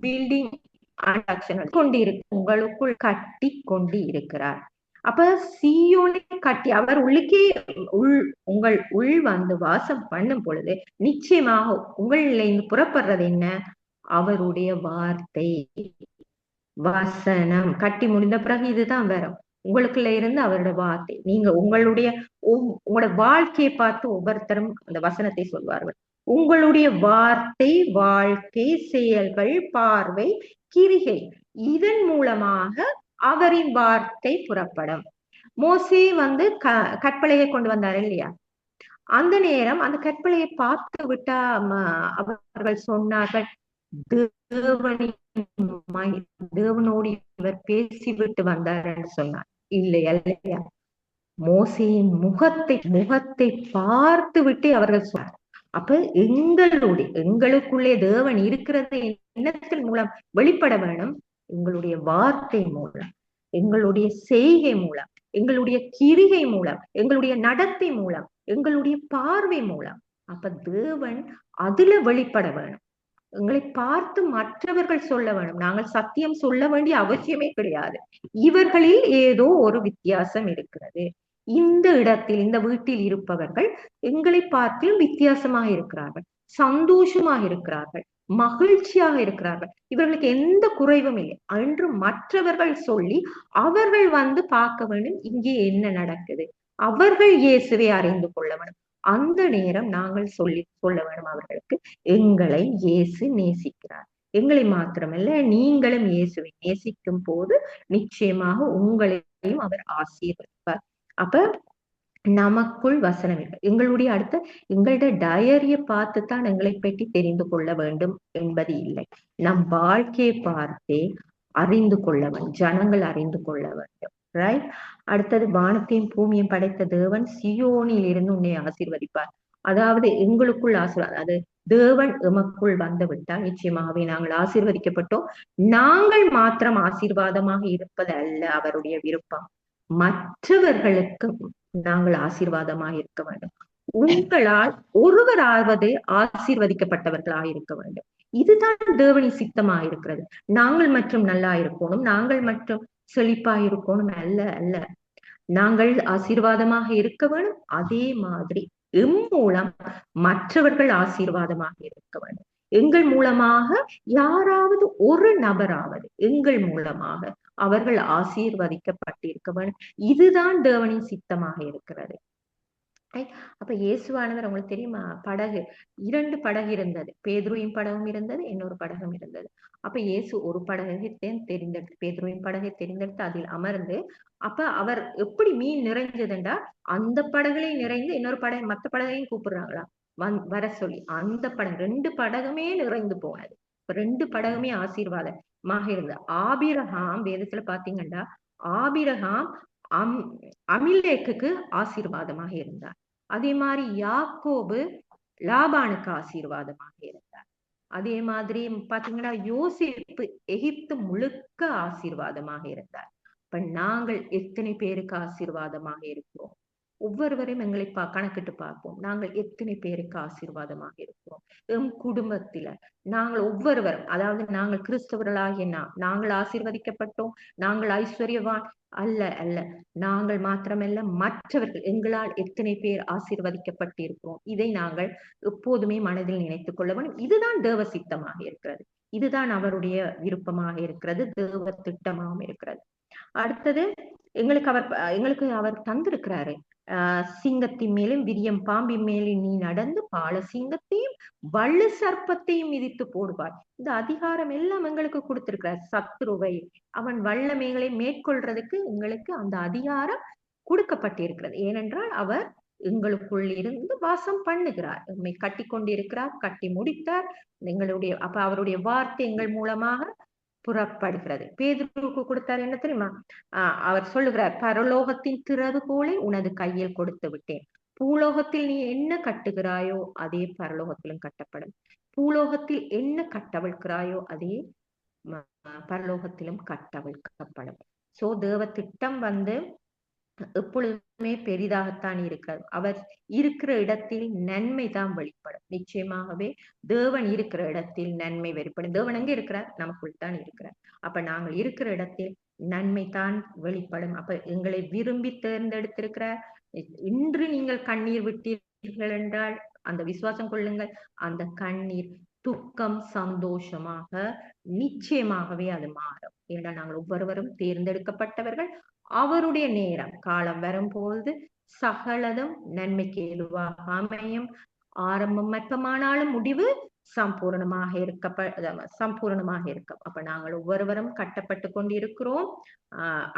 பில்டிங் உங்களுக்குள் கட்டி கொண்டு இருக்கிறார். அப்ப சீயோனை கட்டி அவர் உள்ளுக்கே உங்கள் உள் வந்து வாசம் பண்ணும் பொழுது நிச்சயமாக உங்களில் இருந்து புறப்படுறது என்ன? அவருடைய வார்த்தை, வசனம். கட்டி முடிந்த பிறகு இதுதான் வரும், உங்களுக்குள்ள இருந்து அவருடைய வார்த்தை. நீங்க உங்களோட வாழ்க்கையை பார்த்து ஒவ்வொருத்தரும் அந்த வசனத்தை சொல்வார்கள். உங்களுடைய வார்த்தை, வாழ்க்கை, செயல்கள், பார்வை, கிரிகை, இதன் மூலமாக அவரின் வார்த்தை புறப்படும். மோசே வந்து கற்பலையை கொண்டு வந்தார் இல்லையா? அந்த நேரம் அந்த கற்பலையை பார்த்து விட்டா அவர்கள் சொன்னார்கள், தேவனோடு இவர் பேசிவிட்டு வந்தார் என்று சொன்னார். இல்லையா? மோசையின் முகத்தை பார்த்து விட்டு அவர்கள் சொன்னார். அப்ப எங்களுக்குள்ளே தேவன் இருக்கிறது எண்ணத்தின் மூலம் வெளிப்பட வேணும். எங்களுடைய வார்த்தை மூலம், எங்களுடைய செய்கை மூலம், எங்களுடைய கிரிகை மூலம், எங்களுடைய நடத்தை மூலம், எங்களுடைய பார்வை மூலம். அப்ப தேவன் அதுல வெளிப்பட வேணும். எங்களை பார்த்து மற்றவர்கள் சொல்ல வேணும். நாங்கள் சத்தியம் சொல்ல வேண்டிய அவசியமே கிடையாது. இவர்களில் ஏதோ ஒரு வித்தியாசம் இருக்கிறது. இந்த இடத்தில், இந்த வீட்டில் இருப்பவர்கள் எங்களை பார்த்திலும் வித்தியாசமாக இருக்கிறார்கள், சந்தோஷமாக இருக்கிறார்கள், மகிழ்ச்சியாக இருக்கிறார்கள், இவர்களுக்கு எந்த குறைவும் இல்லை என்று மற்றவர்கள் சொல்லி அவர்கள் வந்து பார்க்க வேண்டும், இங்கே என்ன நடக்குது, அவர்கள் இயேசுவை அறிந்து கொள்ள வேண்டும். அந்த நேரம் நாங்கள் சொல்ல வேண்டும் அவர்களுக்கு, எங்களை இயேசு நேசிக்கிறார். எங்களை மாத்திரமல்ல, நீங்களும் இயேசுவை நேசிக்கும் போது நிச்சயமாக உங்களையும் அவர் ஆசீர்வதிப்பார். அப்ப நமக்குள் வசனம் இருக்கு. எங்களுடைய டயரியை பார்த்துத்தான் எங்களை பற்றி தெரிந்து கொள்ள வேண்டும் என்பது இல்லை. நம் வாழ்க்கையை பார்த்தே அறிந்து கொள்ள வேண்டும், ஜனங்கள் அறிந்து கொள்ள வேண்டும். ரைட்? அடுத்தது, வானத்தையும் பூமியையும் படைத்த தேவன் சியோனில் இருந்து உன்னை ஆசீர்வதிப்பார். அதாவது எங்களுக்குள் ஆசீர்வாதம், அது தேவன் எமக்குள் வந்து விட்டால் நிச்சயமாகவே நாங்கள் ஆசீர்வதிக்கப்பட்டோம். நாங்கள் மாத்திரம் ஆசீர்வாதமாக இருப்பது அல்ல அவருடைய விருப்பம், மற்றவர்களுக்கு நாங்கள் ஆசீர்வாதமாக இருக்க வேண்டும். உங்களால் ஒருவராவது ஆசீர்வதிக்கப்பட்டவர்களாக இருக்க வேண்டும். இதுதான் தேவனின் சித்தமாக இருக்கிறது. நாங்கள் மற்றும் நல்லா இருக்கணும், நாங்கள் மற்றும் செழிப்பா இருக்கணும் அல்ல. நாங்கள் ஆசீர்வாதமாக இருக்க வேண்டும். அதே மாதிரி எம் மூலம் மற்றவர்கள் ஆசீர்வாதமாக இருக்க வேண்டும். எங்கள் மூலமாக யாராவது ஒரு நபராவது எங்கள் மூலமாக அவர்கள் ஆசீர்வதிக்கப்பட்டிருக்க வேண்டும். இதுதான் தேவனின் சித்தமாக இருக்கிறது. அப்ப இயேசுவானவர், உங்களுக்கு தெரியுமா, படகு, 2 படகு இருந்தது. பேதுருவின் படகும் இருந்தது, இன்னொரு படகும் இருந்தது. அப்ப இயேசு ஒரு படகை தெரிந்தெடுத்து, பேதுருவின் படகை தெரிந்தெடுத்து அதில் அமர்ந்து, அப்ப அவர் எப்படி மீன் நிறைஞ்சதுண்டா, அந்த படகுலையும் நிறைந்து இன்னொரு படகு, மற்ற படகையும் கூப்பிடுறாங்களா வர சொல்லி, அந்த படகு 2 படகுமே நிறைந்து போனது. 2 படகுமே ஆசீர்வாதமாக இருந்தது. ஆபிரகாம், வேதத்துல பாத்தீங்கன்னா ஆபிரகாம் அமிலேக்குக்கு ஆசீர்வாதமாக இருந்தார். அதே மாதிரி யாக்கோபு லாபானுக்கு ஆசீர்வாதமாக இருந்தார். அதே மாதிரி பாத்தீங்கன்னா யோசேப்பு எகிப்து முழுக்க ஆசீர்வாதமாக இருந்தார். இப்ப நாங்கள் எத்தனை பேருக்கு ஆசீர்வாதமாக இருக்கிறோம்? ஒவ்வொருவரையும் எங்களை கணக்கிட்டு பார்ப்போம். நாங்கள் எத்தனை பேருக்கு ஆசீர்வாதமாக இருக்கிறோம்? எம் குடும்பத்தில நாங்கள் ஒவ்வொருவரும், அதாவது நாங்கள் கிறிஸ்தவர்களாகிய நாங்கள் ஆசீர்வதிக்கப்பட்டோம், நாங்கள் ஐஸ்வர்யவான் அல்ல அல்ல. நாங்கள் மாத்திரமல்ல, மற்றவர்கள் எங்களால் எத்தனை பேர் ஆசீர்வதிக்கப்பட்டு இருக்கிறோம், இதை நாங்கள் எப்போதுமே மனதில் நினைத்துக் கொள்ள வேண்டும். இதுதான் தேவ சித்தமாக இருக்கிறது, இதுதான் அவருடைய விருப்பமாக இருக்கிறது, தேவ திட்டமாகவும் இருக்கிறது. அடுத்தது எங்களுக்கு அவர் தந்திருக்கிறாரு. சிங்கத்தின் மேலும் விரியம் பாம்பின் மேலும் நீ நடந்து பால சிங்கத்தையும் வள்ளு சர்ப்பத்தையும் மிதித்து போடுவார். இந்த அதிகாரம் எல்லாம் எங்களுக்கு கொடுத்திருக்கிறார். சத்ருவை அவன் வல்லமைகளை மேற்கொள்றதுக்கு எங்களுக்கு அந்த அதிகாரம் கொடுக்கப்பட்டிருக்கிறது. ஏனென்றால் அவர் எங்களுக்குள் இருந்து வாசம் பண்ணுகிறார், எம்மை கட்டி கொண்டிருக்கிறார், கட்டி முடித்தார். அப்ப அவருடைய வார்த்தை எங்கள் மூலமாக புறப்படுகிறது. பேதுருக்கு கொடுத்தார் என்ன தெரியுமா? அவர் சொல்லுகிறார், பரலோகத்தின் திறவுகோலை உனது கையில் கொடுத்து விட்டேன். பூலோகத்தில் நீ என்ன கட்டுகிறாயோ அதே பரலோகத்திலும் கட்டப்படும், பூலோகத்தில் என்ன கட்டவிழ்க்கிறாயோ அதே பரலோகத்திலும் கட்டவிழ்க்கப்படும். சோ தேவ திட்டம் எப்பொழுதுமே பெரிதாகத்தான் இருக்கிறது. அவர் இருக்கிற இடத்தில் நன்மை தான் வெளிப்படும். நிச்சயமாகவே தேவன் இருக்கிற இடத்தில் நன்மை வெளிப்படும். தேவன் எங்க இருக்கிறார்? நமக்குள் தான் இருக்கிறார். அப்ப நாங்கள் இருக்கிற இடத்தில் நன்மை தான் வெளிப்படும். அப்ப எங்களை விரும்பி தேர்ந்தெடுத்திருக்கிறார். இன்று நீங்கள் கண்ணீர் விட்டீர்கள் என்றால் அந்த விசுவாசம் கொள்ளுங்கள், அந்த கண்ணீர் துக்கம் சந்தோஷமாக நிச்சயமாகவே அது மாறும். ஏன்னா நாங்கள் ஒவ்வொருவரும் தேர்ந்தெடுக்கப்பட்டவர்கள். அவருடைய நேரம் காலம் வரும்போது சகலதும் நன்மைக்கு ஏதுவாக அமையும். ஆரம்பம் மற்பமானாலும் முடிவு சம்பூர்ணமாக இருக்கும். அப்ப நாங்கள் ஒவ்வொருவரும் கட்டப்பட்டு கொண்டிருக்கிறோம்,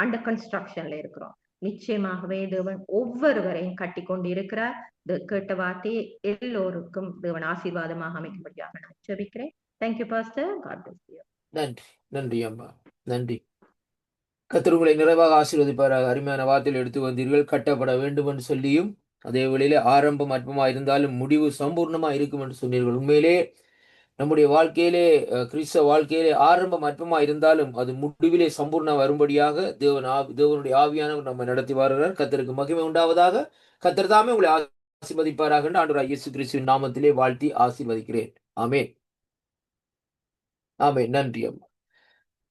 அண்டர் கன்ஸ்ட்ரக்ஷன்ல இருக்கிறோம். நிச்சயமாகவே தேவன் ஒவ்வொருவரையும் கட்டி கொண்டு இருக்கிறார். கேட்ட வார்த்தையை எல்லோருக்கும் தேவன் ஆசீர்வாதமாக அமைக்கும்படியாக நான் ஜெபிக்கிறேன். Thank you pastor. God bless you. நன்றி, நன்றி அம்மா, நன்றி. கர்த்தர் உங்களை நிறைவாக ஆசீர்வதிப்பாராக. அருமையான வார்த்தையில் எடுத்து வந்தீர்கள். கட்டப்பட வேண்டும் என்று சொல்லியும் அதே வேளையிலே ஆரம்பம் அற்பமா இருந்தாலும் முடிவு சம்பூர்ணமா இருக்கும் என்று சொன்னீர்கள். உண்மையிலே நம்முடைய வாழ்க்கையிலே, கிறிஸ்தவ வாழ்க்கையிலே ஆரம்பம் அற்பமா இருந்தாலும் அது முடிவிலே சம்பூர்ணம் வரும்படியாக தேவனுடைய ஆவியானவர் நம்ம நடத்தி வருகிறார். கர்த்தருக்கு மகிமை உண்டாவதாக. கர்த்தர் தாமே உங்களை ஆசீர்வதிப்பாராக என்று ஆண்டவராகிய இயேசு கிறிஸ்துவின் நாமத்திலே வாழ்த்தி ஆசீர்வதிக்கிறேன். ஆமென், ஆமென். நன்றி அம்மா.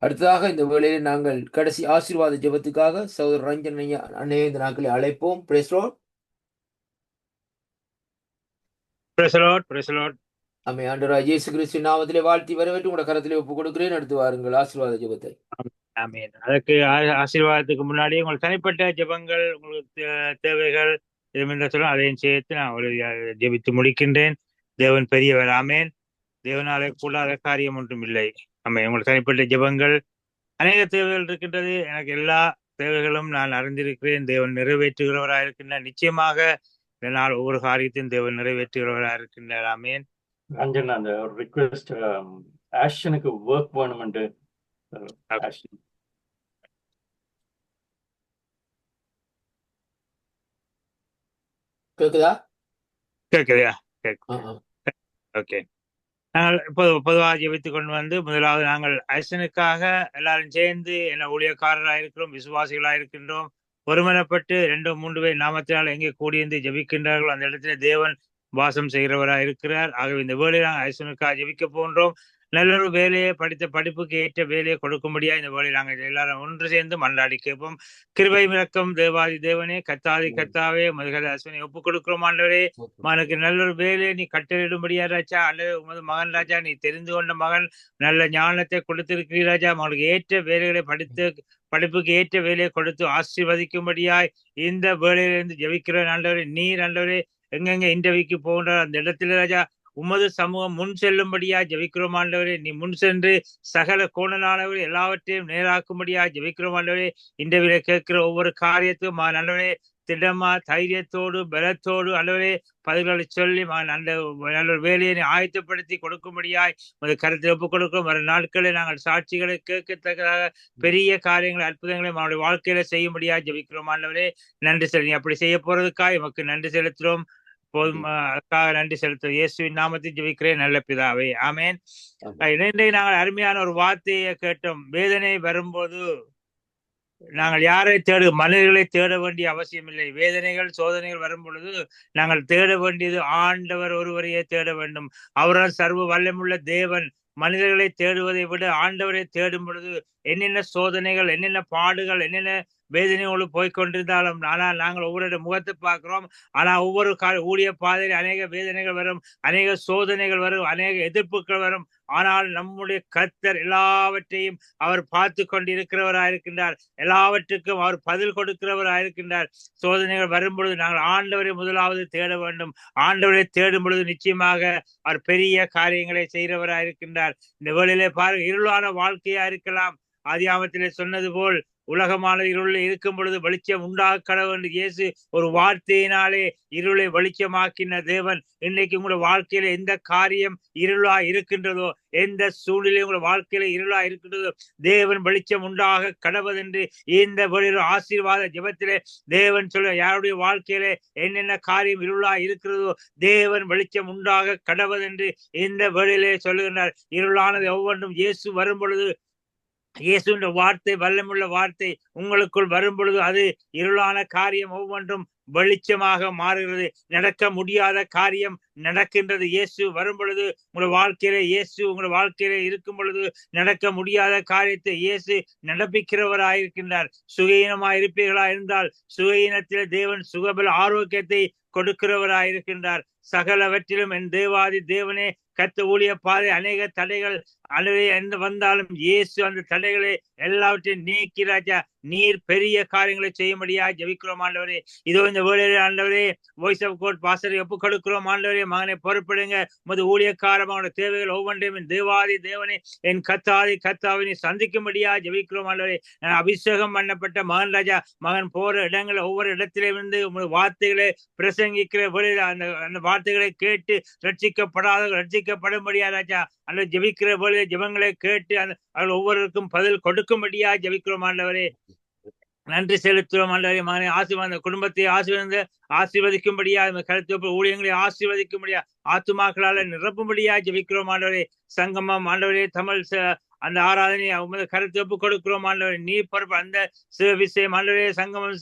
அடுத்ததாக இந்த வேளையிலே நாங்கள் கடைசி ஆசீர்வாத ஜெபத்துக்காக சகோதரர் ரஞ்சன் அன்னையை இந்த நாட்களை அழைப்போம். Praise lord. ஆமென். ஆண்டவராகிய இயேசு கிறிஸ்துவின் நாமத்திலே வாழ்த்தி வரவேற்று உங்களுடைய கரத்திலே ஒப்புக் கொடுக்கிறேன். அடுத்து வாருங்கள் ஆசீர்வாத ஜெபத்தை. ஆமென். அதற்கு ஆசீர்வாதத்துக்கு முன்னாடி உங்கள் தனிப்பட்ட ஜெபங்கள், உங்களுக்கு தேவைகள் சொல்ல அதையும் சேர்த்து நான் ஒரு ஜெபித்து முடிக்கின்றேன். தேவன் பெரியவர். ஆமென். தேவனாலே கூடாத காரியம் ஒன்றும் இல்லை. ஆமென். உங்கள் தனிப்பட்ட ஜெபங்கள், அநேக தேவைகள் இருக்கின்றது. எனக்கு எல்லா தேவைகளும் நான் அறிந்திருக்கிறேன். தேவன் நிறைவேற்றுகிறவராக இருக்கின்றார். நிச்சயமாக இதனால் ஒவ்வொரு காரியத்தையும் தேவன் நிறைவேற்றுகிறவராக இருக்கின்றார். ஆமென். ரஞ்சன், அந்த ஒரு ரிக்வெஸ்ட், ஆஷனுக்கு ஒர்க் வேணுமென்று. கேக்குதா? கேட்குதா? ஓகே. நாங்கள் பொதுவாக ஜெபித்துக் கொண்டு முதலாவது நாங்கள் ஐசனுக்காக எல்லாரும் சேர்ந்து என்ன ஊழியக்காரராக இருக்கிறோம், விசுவாசிகளாக இருக்கின்றோம். ஒருமனப்பட்டு 2-3 பேர் நாமத்தினால் எங்கே கூடியிருந்து ஜெபிக்கின்றார்களோ அந்த இடத்துல தேவன் வாசம் செய்கிறவராக இருக்கிறார். ஆகவே இந்த வேலையை நாங்கள் ஐசனுக்காக ஜெபிக்க போன்றோம். நல்ல ஒரு வேலையை, படித்த படிப்புக்கு ஏற்ற வேலையை கொடுக்கும்படியா இந்த வேலையை நாங்கள் எல்லாரும் ஒன்று சேர்ந்து மன்றாடி கேட்போம். கிருபை இரக்கம் தேவாதி தேவனே, கத்தாவே முதல்ல அஸ்வினை ஒப்புக் கொடுக்கிறோம். ஆண்டவரே, மகனுக்கு நல்ல ஒரு வேலையை நீ கட்டளிடும்படியா ராஜா. அல்லது உமது மகன் ராஜா, நீ தெரிந்து கொண்ட மகன், நல்ல ஞானத்தை கொடுத்திருக்கிறீர் ராஜா. மகனுக்கு ஏற்ற வேலைகளை படிப்புக்கு ஏற்ற வேலையை கொடுத்து ஆசீர்வதிக்கும்படியாய் இந்த வேலையிலிருந்து ஜெபிக்கிற ஆண்டவரே, நீர் ஆண்டவரே எங்கெங்க இன்டர்வியூக்கு போகின்ற அந்த இடத்துல ராஜா உமது சமூகம் முன் செல்லும்படியா ஜெபிக்கிறோம் ஆண்டவரே. நீ முன் சென்று சகல கோணலானவரே எல்லாவற்றையும் நேராக்கும்படியா ஜெபிக்கிறோம் ஆண்டவரே. இன்டர்வியூல கேட்கிற ஒவ்வொரு காரியத்தும் ஆண்டவரே திடமா, தைரியத்தோடு, பலத்தோடு ஆண்டவரே பதில்களை சொல்லி நல்ல வேலையை ஆயத்தப்படுத்தி கொடுக்கும்படியாய் ஒரு கருத்தில் ஒப்புக் கொடுக்கிறோம். வர நாட்களில் நாங்கள் சாட்சிகளை கேட்கத்தக்கதாக பெரிய காரியங்களை, அற்புதங்களை அவனுடைய வாழ்க்கையில செய்யும்படியா ஜெபிக்கிறோம் ஆண்டவரே. நன்றி செலுத்தி நீ அப்படி செய்ய போறதுக்காக எமக்கு நன்றி செலுத்துறோம். போதும், அதுக்காக நன்றி செலுத்தும். இயேசுவின் நாமத்தில் ஜெபிக்கிறேன் நல்ல பிதாவே. ஆமென். இன்றைக்கு நாங்கள் அருமையான ஒரு வார்த்தையை கேட்டோம். வேதனை வரும்போது நாங்கள் யாரை மனிதர்களை தேட வேண்டிய அவசியம் இல்லை. வேதனைகள் சோதனைகள் வரும் பொழுது நாங்கள் தேட வேண்டியது ஆண்டவர் ஒருவரையே தேட வேண்டும். அவரால் சர்வ வல்லமுள்ள தேவன். மனிதர்களை தேடுவதை விட ஆண்டவரை தேடும் பொழுது என்னென்ன சோதனைகள், என்னென்ன பாடுகள், என்னென்ன வேதனைகளோடு போய்கொண்டிருந்தாலும், ஆனால் நாங்கள் ஒவ்வொரு முகத்தை பார்க்கிறோம். ஆனால் ஒவ்வொரு ஊழிய பாதையில் அநேக வேதனைகள் வரும், அநேக சோதனைகள் வரும், அநேக எதிர்ப்புகள் வரும். ஆனால் நம்முடைய கர்த்தர் எல்லாவற்றையும் அவர் பார்த்து கொண்டிருக்கிறவராயிருக்கின்றார். எல்லாவற்றுக்கும் அவர் பதில் கொடுக்கிறவராயிருக்கின்றார். சோதனைகள் வரும் பொழுது நாங்கள் ஆண்டவரை முதலாவது தேட வேண்டும். ஆண்டவரை தேடும் பொழுது நிச்சயமாக அவர் பெரிய காரியங்களை செய்கிறவராயிருக்கின்றார். இந்த வேளையிலே பாருங்க, இருளான வாழ்க்கையா இருக்கலாம். ஆதியாகமத்திலே சொன்னது போல் உலகமானது இருளில் இருக்கும் பொழுது வெளிச்சம் உண்டாக கடவுள் இயேசு ஒரு வார்த்தையினாலே இருளை வெளிச்சமாக்கின தேவன். இன்னைக்கு உங்களோட வாழ்க்கையில எந்த காரியம் இருளா இருக்கின்றதோ, எந்த சூழ்நிலை உங்களோட வாழ்க்கையில இருளா இருக்கின்றதோ, தேவன் வெளிச்சம் உண்டாக கடவுதென்று இந்த ஆசீர்வாத ஜெபத்திலே தேவன் சொல்ல, யாருடைய வாழ்க்கையில என்னென்ன காரியம் இருளா இருக்கிறதோ தேவன் வெளிச்சம் உண்டாக கடவுதென்று இந்த வேளையிலே சொல்லுகின்றார். இருளானது ஒவ்வொன்றும் இயேசு வரும் பொழுது, இயேசுவின் வார்த்தை, வல்லமுள்ள வார்த்தை உங்களுக்குள் வரும் பொழுது அது இருளான காரியம் ஒவ்வொன்றும் வெளிச்சமாக மாறுகிறது. நடக்க முடியாத காரியம் நடக்கின்றது. இயேசு வரும் பொழுது உங்களோட வாழ்க்கையில, இயேசு உங்களோட வாழ்க்கையில இருக்கும் பொழுது நடக்க முடியாத காரியத்தை இயேசு நடப்பிக்கிறவராயிருக்கின்றார். சுகீனமாய் இருப்பீர்களா இருந்தால் சுகீனத்திலே தேவன் சுகபல ஆரோக்கியத்தை கொடுக்கிறவராயிருக்கின்றார். சகலவற்றிலும் என் தேவாதி தேவனே கத்த ஊழிய பாதை அநேக தடைகள் எந்த வந்தாலும் இயேசு அந்த தடைகளை எல்லாவற்றையும் நீக்கி ராஜா நீர் பெரிய காரியங்களை செய்யும்படியா ஜெபிக்கிறோம் ஆண்டவரே. இதோ இந்த வேளையிலே ஆண்டவரே வாய்ஸ் ஆஃப் கோட் பாஸ்டரை ஒப்புக் கொடுக்கிறோம் ஆண்டவரே. மகனை பொறுப்படுங்க. உமது ஊழியக்காரமான தேவைகள் ஒவ்வொன்றையும் என் தேவாதி தேவனே, என் கத்தாவினை சந்திக்கும்படியா ஜெபிக்கிறோம் ஆண்டவரே. அபிஷேகம் பண்ணப்பட்ட மகன் ராஜா, மகன் போற இடங்கள் ஒவ்வொரு இடத்திலே இருந்து உமது வார்த்தைகளை பிரசங்கிக்கிற வேளையில அந்த வார்த்தைகளை கேட்டு ரட்சிக்கப்படும்படியா ராஜா அந்த ஜெபிக்கிற வேளையில ஜெபங்களை கேட்டு அவர்கள் ஒவ்வொருவருக்கும் பதில் கொடுக்கும்படியா ஜெபிக்கிறோம் ஆண்டவரே. நன்றி செலுத்துவோம் ஆண்டவரே. மகனை ஆசீர்வாத குடும்பத்தை ஆசீர்வதிக்கும்படியா, கருத்து ஊழியங்களை ஆசீர்வதிக்கும்படியா, ஆத்துமாக்களால நிரப்பும்படியா ஜெபிக்கிறோம் ஆண்டவரே. சங்கமம் ஆண்டவரே, தமிழ் அந்த ஆராதனை அவங்க கருத்து ஒப்பு கொடுக்கிறோம் ஆண்டவரே. நீ பொறுப்பு அந்த விஷயம் ஆண்டவரே, சங்கமம்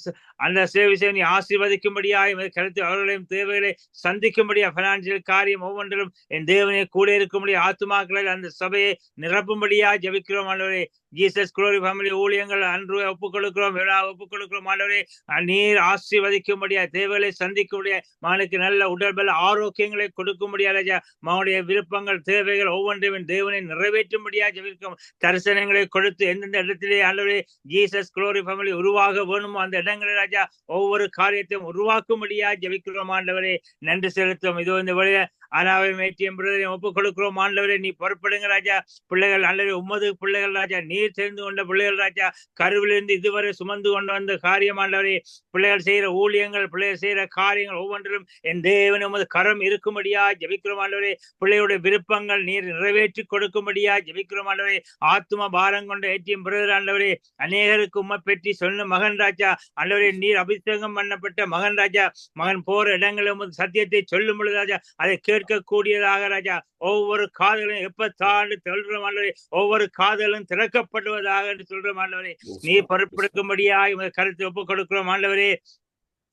அந்த விஷயம் நீ ஆசீர்வதிக்கும்படியா, கருத்து அவர்களையும் தேவைகளை சந்திக்கும்படியா, பைனான்சியல் காரியம் ஒவ்வொன்றிலும் என் தேவனை கூட இருக்கும்படியா, ஆத்துமாக்களில் அந்த சபையை நிரப்பும்படியா ஜெபிக்கிறோம் ஆண்டவரே. ஜீசஸ் குளோரி ஃபேமிலி ஊழியங்கள் அன்று ஒப்புக் கொடுக்கிறோம், ஒப்புக் கொடுக்கிறோம் ஆண்டவரே. நீர் ஆசீர்வதிக்கும்படியா, தேவைகளை சந்திக்கும்படியா, மகனுக்கு நல்ல உடல்பல ஆரோக்கியங்களை கொடுக்கும்படியா ராஜா, மகனுடைய விருப்பங்கள் தேவைகள் ஒவ்வொன்றையும் தேவனை நிறைவேற்றும்படியா ஜெபிக்கிறோம். தரிசனங்களை கொடுத்து எந்தெந்த இடத்திலே ஆண்டவரே ஜீசஸ் குளோரி ஃபேமிலி உருவாக வேணுமோ அந்த இடங்களை ராஜா ஒவ்வொரு காரியத்தையும் உருவாக்கும்படியா ஜெபிக்கிறோம் ஆண்டவரே. நன்றி செலுத்தும். இதோ இந்த வழிய அனாவை மேற்றியம் பிரதரையும் ஒப்புக் கொடுக்கிறோம் ஆண்டவரே. நீ பொறுப்படுங்க ராஜா. பிள்ளைகள் ஆண்டவரே உமது பிள்ளைகள் ராஜா, நீர் தெரிந்து கொண்ட பிள்ளைகள் ராஜா, கருவிலிருந்து இதுவரை சுமந்து கொண்டு வந்த காரியம் ஆண்டவரே. பிள்ளைகள் செய்கிற ஊழியங்கள், பிள்ளைகள் செய்கிற காரியங்கள் ஒவ்வொன்றிலும் என் தேவன் உமது கரம் இருக்கும்படியா ஜெபிக்கிறோம் ஆண்டவரே. பிள்ளைகளுடைய விருப்பங்கள் நீர் நிறைவேற்றி கொடுக்கும்படியா ஜெபிக்கிறோம் ஆண்டவரே. ஆத்தும பாரம் கொண்ட ஏற்றியம் பிரதர் ஆண்டவரே, அநேகருக்கு உம்மை பெற்றி சொன்ன மகன் ராஜா ஆண்டவரே, நீர் அபிஷேகம் பண்ணப்பட்ட மகன் ராஜா, மகன் போற இடங்களில் உமது சத்தியத்தை சொல்லும் பொழுது ராஜா அதை கேட்கக்கூடியதாக ராஜா ஒவ்வொரு காதலும் எப்ப தாண்டு சொல்றோம் ஆண்டவரே, ஒவ்வொரு காதலும் திறக்கப்படுவதாக என்று சொல்றோம் ஆண்டவரே. நீ பொறுப்பெடுக்கும்படியா கருத்து ஒப்புக் கொடுக்கிறோம் ஆண்டவரே.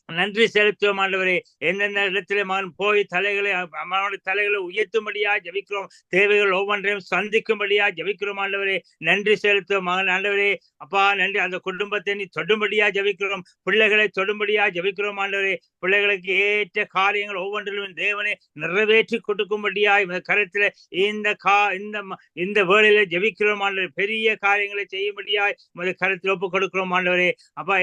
நன்றி செலுத்துவோம் ஆண்டவரே. எந்தெந்த இடத்திலே மகன் போய் அவனுடைய தலைகளை உயர்த்தும்படியா ஜெபிக்கிறோம். தேவைகள் ஒவ்வொன்றையும் சந்திக்கும்படியா ஜெபிக்கிறோம் ஆண்டவரே. நன்றி செலுத்துவோம் மகன் ஆண்டவரே. அப்பா நன்றி. அந்த குடும்பத்தை நீ தொடும்படியா ஜெபிக்கிறோம். பிள்ளைகளை தொடும்படியா ஜெபிக்கிறோம் ஆண்டவரே. பிள்ளைகளுக்கு ஏற்ற காரியங்கள் ஒவ்வொன்றிலும் தேவனை நிறைவேற்றி கொடுக்கும்படியா கருத்துல இந்த வேளையில ஜெபிக்கிறோம் ஆண்டவரே. பெரிய காரியங்களை செய்யும்படியா கருத்தில் ஒப்பு கொடுக்கிறோம் ஆண்டவரே. அப்பா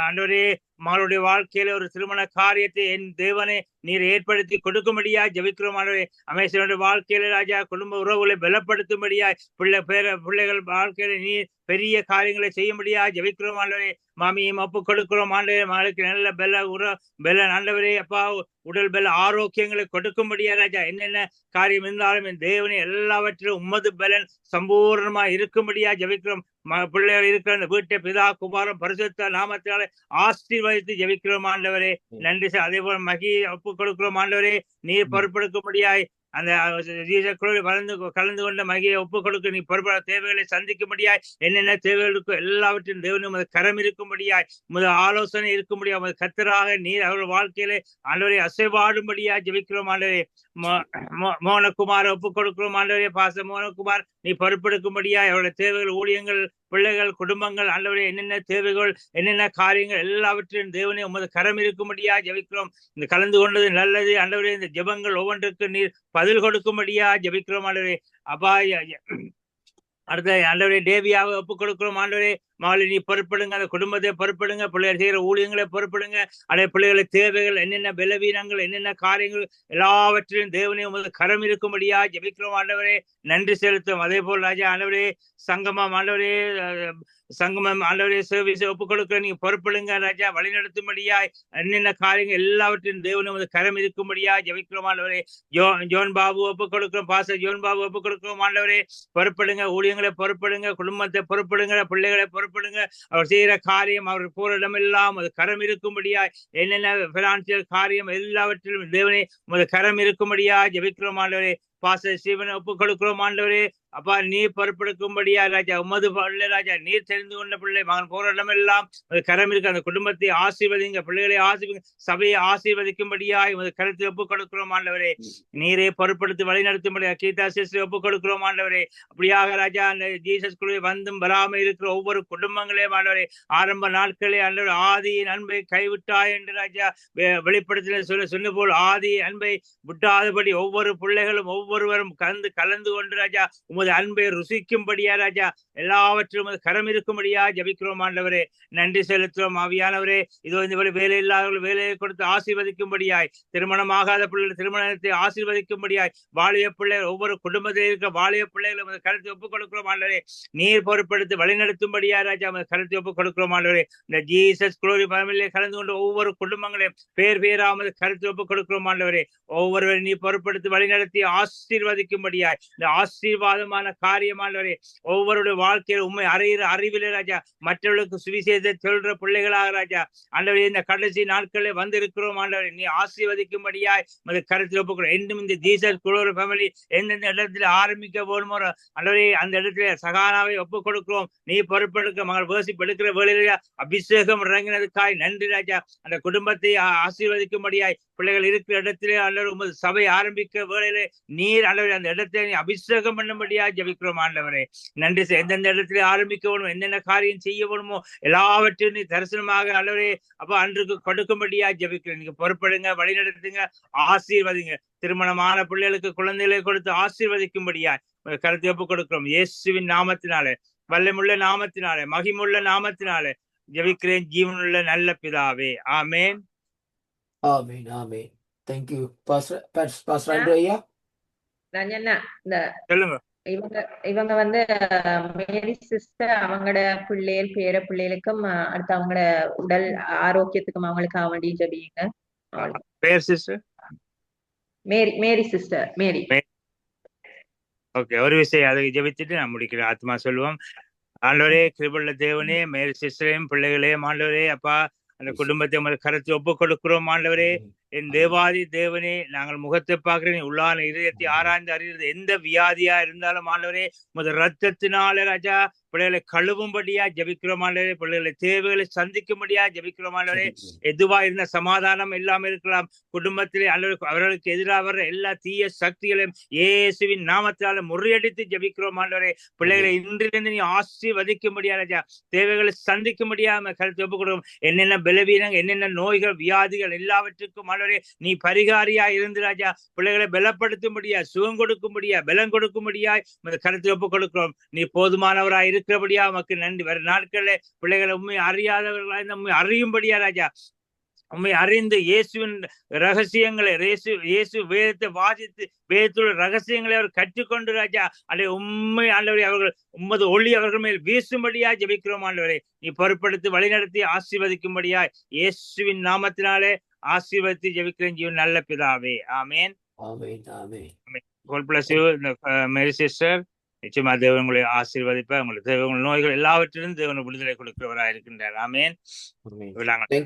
ஆண்டவரே, மகளுடைய வாழ்க்கையில ஒரு திருமண காரியத்தை என் தேவனை நீர் ஏற்படுத்தி கொடுக்கும்படியா ஜெபிக்கிறோம் ஆண்டவரே. அமேசனுடைய வாழ்க்கையில ராஜா குடும்ப உறவுகளை பலப்படுத்தும்படியா, பிள்ளைகள் வாழ்க்கையில நீர் பெரிய காரியங்களை செய்யும்படியா ஜெபிக்கிறோம் ஆண்டவரே. மாமியும் ஒப்பு கொடுக்கிறோம் ஆண்டவரே. மகளுக்கு நல்ல பெல ஆண்டவரே. அப்பா உடல் பெல ஆரோக்கியங்களை கொடுக்கும்படியா ராஜா, என்னென்ன காரியம் இருந்தாலும் என் தேவனை எல்லாவற்றிலும் உம்மது பலன் சம்பூர்ணமா இருக்கும்படியா ஜெபிக்கிறோம். பிள்ளைகள் இருக்கிற அந்த வீட்டை பிதா குமாரம் பரிசுத்த நாமத்தால ஆசீர்வதித்து ஜெபிக்கிறோம் ஆண்டவரே. நன்றி சார். அதே போல மகி ஒப்பு கொடுக்கிறோம் ஆண்டவரே. நீர் பொறுப்பெடுக்கும்படியாய் அந்த கலந்து கொண்ட மகியை ஒப்புக் கொடுக்க நீ பொறுப்பான தேவைகளை சந்திக்கும்படியாய் என்னென்ன தேவைகள் இருக்கோ எல்லாவற்றையும் தேவனும் உமது கரம் இருக்கும்படியாய் உமது ஆலோசனை இருக்கும்படியா உமது கர்த்தராக நீர் அவர்கள் வாழ்க்கையிலே ஆண்டவரை அசைவாடும்படியாய் ஜெபிக்கிறோம். ஆண்டவரே மோகனகுமார் ஒப்புக் கொடுக்கிறோம். ஆண்டவரே பாச மோகனகுமார் நீ பொறுப்பெடுக்கும்படியாய் அவருடைய தேவைகள், ஊழியங்கள், பிள்ளைகள், குடும்பங்கள், ஆண்டவரே என்னென்ன தேவைகள், என்னென்ன காரியங்கள் எல்லாவற்றையும் தேவனே உமது கரம் இருக்கும்படியா ஜெபிக்கிறோம். இந்த கலந்து கொண்டது நல்லது ஆண்டவரே. இந்த ஜெபங்கள் ஒவ்வொன்றுக்கு நீர் பதில் கொடுக்கும்படியா ஜெபிக்கிறோம். ஆண்டவரே அப்பா அடுத்த ஆண்டவரே டேவியாவை ஒப்புக் கொடுக்கிறோம். ஆண்டவரே மகளை நீ பொறுப்படுங்க, அந்த குடும்பத்தை பொறுப்படுங்க, பிள்ளைகள் செய்கிற ஊழியங்களை பொறுப்படுங்க. அதே பிள்ளைகளை தேவைகள், என்னென்ன பலவீனங்கள், என்னென்ன காரியங்கள் எல்லாவற்றிலும் தேவனே உமது கரம் இருக்கும்படியா ஜெபிக்கிறோம். ஆண்டவரே நன்றி செலுத்தும். அதே போல் ராஜா ஆண்டவரே சங்கமம் ஆண்டவரே ஆண்டவரே சர்வீஸை ஒப்புக் கொடுக்க நீங்க பொறுப்படுங்க ராஜா, வழிநடத்தும்படியாய் என்னென்ன காரியங்கள் எல்லாவற்றிலும் தேவனே உமது கரம் இருக்கும்படியா ஜெபிக்கிறோம். ஆண்டவரே ஜோன் பாபு ஒப்புக் கொடுக்கிறோம். பாச ஜோன் பாபு ஒப்புக் கொடுக்கிறோம். ஆண்டவரே பொறுப்படுங்க, ஊழியங்களை பொறுப்படுங்க, குடும்பத்தை பொறுப்படுங்க, பிள்ளைகளை பொறுப்படுங்க. அவர் செய்கிற காரியம், அவர் போற இடமெல்லாம் அது கரம் இருக்கும்படியாய் என்னென்ன பினான்சியல் காரியம் எல்லாவற்றிலும் தேவனே உமது கரம் இருக்கும்படியா ஜெபிக்கிறோம். ஆண்டவரே பாச சிவனை ஒப்புக் கொடுக்கிறோம். ஆண்டவரே அப்பா நீர் பொறுப்பெடுக்கும்படியா ராஜா, உமது பிள்ளை ராஜா, நீர் தெரிந்து கொண்ட பிள்ளை மகன் போற இடமெல்லாம் கரம் இருக்கு. அந்த குடும்பத்தை ஆசீர்வதிங்க, பிள்ளைகளை ஆசீர்வதிங்க, சபையை ஆசீர்வதிக்கும்படியா உமது கருத்தை ஒப்புக் கொடுக்கிறோம். ஆண்டவரே நீரே பொறுப்படுத்தி வழி நடத்தும்படியா கீதா சிஸ்டரை ஒப்புக் கொடுக்கிறோம். ஆண்டவரே அப்படியாக ராஜா அந்த ஜீசஸ் குழுவை வந்தும் வராம இருக்கிற ஒவ்வொரு குடும்பங்களையும் ஆண்டவரே ஆரம்ப நாட்களே ஆண்டவர் ஆதியின் அன்பை கைவிட்டாய் என்று ராஜா வெளிப்படுத்தின சொன்ன போல் ஆதி அன்பை விட்டாதபடி ஒவ்வொரு பிள்ளைகளும் ஒவ்வொருவரும் கலந்து கொண்டு ராஜா உமது அன்பை ருசிக்கும்படியா ராஜா எல்லாவற்றும் கரம் இருக்கும்படியா ஜபிக்கிறோம். ஆண்டவரே நன்றி செலுத்துறோம். ஆவியானவரே இதோ இந்த வேலை இல்லாதவர்கள் வேலையை கொடுத்து ஆசீர்வதிக்கும்படியாய், திருமணமாகாத பிள்ளைகள் திருமணத்தை ஆசீர்வதிக்கும்படியாய், வாலிய பிள்ளைகள் ஒவ்வொரு குடும்பத்தில் இருக்க வாலிய பிள்ளைகளை கருத்தை ஒப்புக் கொடுக்கிறோம். ஆண்டவரே நீர் பொறுப்படுத்தி வழிநடத்தும்படியா ராஜா கருத்தை ஒப்புக் கொடுக்கிறோம். ஆண்டவரே இந்த ஜீசஸ் குளோரி ஃபேமிலியை கலந்து கொண்டு ஒவ்வொரு குடும்பங்களையும் பேர் பேராமது கருத்தை ஒப்புக் கொடுக்கிறோம். ஆண்டவரே ஒவ்வொருவரும் நீ பொறுப்படுத்தி வழிநடத்தி ஆசீர்வதிக்கும்படியாய் இந்த ஆசீர்வாதமான காரியமானவரே ஒவ்வொருடைய வாழ்க்கையில் உண்மை அறிவிலே ராஜா மற்றவர்களுக்கு சுவிசேஷத்தை சொல்ற பிள்ளைகளாக ராஜா ஆண்டவரே இந்த கடைசி நாட்களில் வந்திருக்கிறோம். ஆண்டவரே நீ ஆசீர்வதிக்கும்படியாய் கருத்தில் ஒப்புக்கிறோம். இன்னும் இந்த ஜீசஸ் குளோரி ஃபேமிலி எந்தெந்த இடத்துல ஆரம்பிக்க போகணுமோ ஆண்டவரே அந்த இடத்துல சகானாவை ஒப்புக் கொடுக்கிறோம். நீ பொறுப்பெடுக்க மகள் வேர்ஷிப் எடுக்கிற வேலையில அபிஷேகம் இறங்கினதுக்காய் நன்றி ராஜா. அந்த குடும்பத்தை ஆசீர்வதிக்கும்படியாய் பிள்ளைகள் இருக்கிற இடத்திலே ஆண்டவர் உமது சபை ஆரம்பிக்க வேலையிலே நீர் ஆண்டவரே அந்த இடத்துல நீ அபிஷேகம் பண்ணும்படியா ஜபிக்கிறோம். ஆண்டவரே நன்றி. எந்தெந்த இடத்துல ஆரம்பிக்க வேணுமோ, என்னென்ன காரியம் செய்ய வேணுமோ எல்லாவற்றையும் நீ தரிசனமாக ஆண்டவரே அப்ப அன்றுக்கு கொடுக்கும்படியா ஜபிக்கிறேன். நீங்க பொறுப்படுங்க, வழிநடத்துங்க, ஆசீர்வதிங்க. திருமணமான பிள்ளைகளுக்கு குழந்தைகளை கொடுத்து ஆசீர்வதிக்கும்படியா கருத்தை ஒப்புக் கொடுக்கிறோம். இயேசுவின் நாமத்தினாலே, வல்லமுள்ள நாமத்தினாலே, மகிமுள்ள நாமத்தினாலே ஜெபிக்கிறேன் ஜீவனுள்ள நல்ல பிதாவே. ஆமேன். ஆமேன். ஆமேன். Thank you. பாஸ்டர் ஐயா ரஞ்சனா, இந்த சொல்லுங்க. இவங்க மேரி சிஸ்டர் அவங்களோட பிள்ளைகள் பேர பிள்ளைகளுக்கும் அடுத்து அவங்களோட உடல் ஆரோக்கியத்துக்கும் அவங்களுக்காக வேண்டி ஜெபிங்க. பேர் சிஸ்டர் மேரி சிஸ்டர் மேரி. ஓகே, ஒரு விஷயம் அதை ஜெபிச்சுட்டு நான் முடிக்கிறேன். ஆத்மா சொல்லுவோம். ஆண்டவரே கிருபையுள்ள தேவனே, மேரி சிஸ்டரையும் பிள்ளைகளையும் ஆண்டவரே அப்பா அந்த குடும்பத்தை கருத்து ஒப்புக் கொடுக்கிறோம். ஆண்டவரே என் தேவாதி தேவனே, நாங்கள் முகத்தை பார்க்கிறேன், உள்ளான இதயத்தை ஆராய்ந்து அறிகிறது. எந்த வியாதியா இருந்தாலும் ஆண்டவரே முதல் ரத்தத்தினால ராஜா பிள்ளைகளை கழுவும்படியா ஜபிக்கிறோம். ஆண்டவரே பிள்ளைகளை தேவைகளை சந்திக்கும்படியா ஜபிக்கிறோம். ஆண்டவரே எதுவா இருந்த சமாதானம் இல்லாம இருக்கலாம் குடும்பத்திலே ஆண்டவரே அவர்களுக்கு எதிராக வர்ற எல்லா தீய சக்திகளையும் இயேசுவின் நாமத்தினால முறியடித்து ஜபிக்கிறோம். ஆண்டவரே பிள்ளைகளை இன்றிலிருந்து நீ ஆசீர்வதிக்கும்படியா ராஜா தேவைகளை சந்திக்கும்படியா கருத்து ஒப்புக் கொடுக்கும். என்னென்ன பலவீனங்கள், என்னென்ன நோய்கள், வியாதிகள் எல்லாவற்றுக்கும் நீ பரிகாரியா இருந்து ராஜா பிள்ளைகளை பலப்படுத்தும்படியா, சுகம் கொடுக்கும்படியா, பலம் கொடுக்கும்படியா கருத்தில் ஒப்புக் கொடுக்கிறோம். நீ போதுமானவராய் இருக்கிறபடியா உமக்கு நன்றி. வர நாட்களில் பிள்ளைகளை உண்மை அறியாதவர்களாய் உண்மை அறியும்படியா ராஜா உண்மை அறிந்து இயேசுவின் ரகசியங்களை இயேசு வேதத்தை வாசித்து வேதத்துள்ள ரகசியங்களை அவர் கற்றுக்கொண்டு ராஜா அதை உண்மை ஆண்டவரை அவர்கள் உம்மது ஒளி அவர்கள் மேல் வீசும்படியா ஜெபிக்கிறோம். ஆண்டவரை நீ பொறுப்படுத்தி வழிநடத்தி ஆசீர்வதிக்கும்படியா இயேசுவின் நாமத்தினாலே ஆசீர்வதித்து ஜெபிக்கிறேன் ஜீவன் நல்ல பிதாவே. ஆமேன். ஆமேன். ஆமேன். God bless you, Mary sister. நிச்சயமா தேவன் உங்களை ஆசீர்வதிப்பார். உங்களுக்கு தேவன் நோய்கள் எல்லாவற்றிலும் தேவன் விடுதலை கொடுக்கிறவராக இருக்கின்றார். ஆமேன்.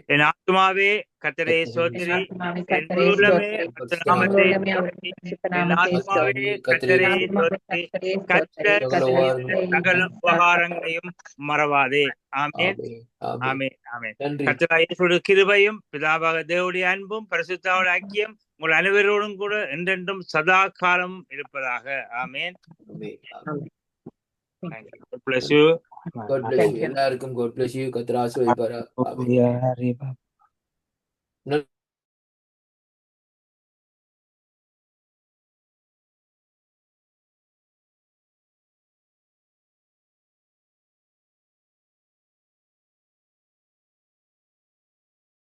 என் ஆத்மாவே கர்த்தரை ஸ்தோத்திரி, என் முழு உள்ளமே கர்த்தர் நாமத்தை ஸ்தோத்திரி, என் ஆத்மாவே கர்த்தரை ஸ்தோத்திரி, கர்த்தர் செய்த சகல உபகாரங்களையும் மறவாதே. ஆமேன். ஆமேன். ஆமேன். கர்த்தராகிய இயேசுவுடைய கிருபையும் பிதாவாக தேவனுடைய அன்பும் பரிசுத்தாவின் ஐக்கியம் உங்கள் அனைவரோடும் கூட என்றென்றும் சதா காலம் இருப்பதாக. ஆமேன். God bless you. God bless you. எல்லாருக்கும் God bless you. கர்த்தர் ஆசீர்வதிப்பாராக. ஆமென்.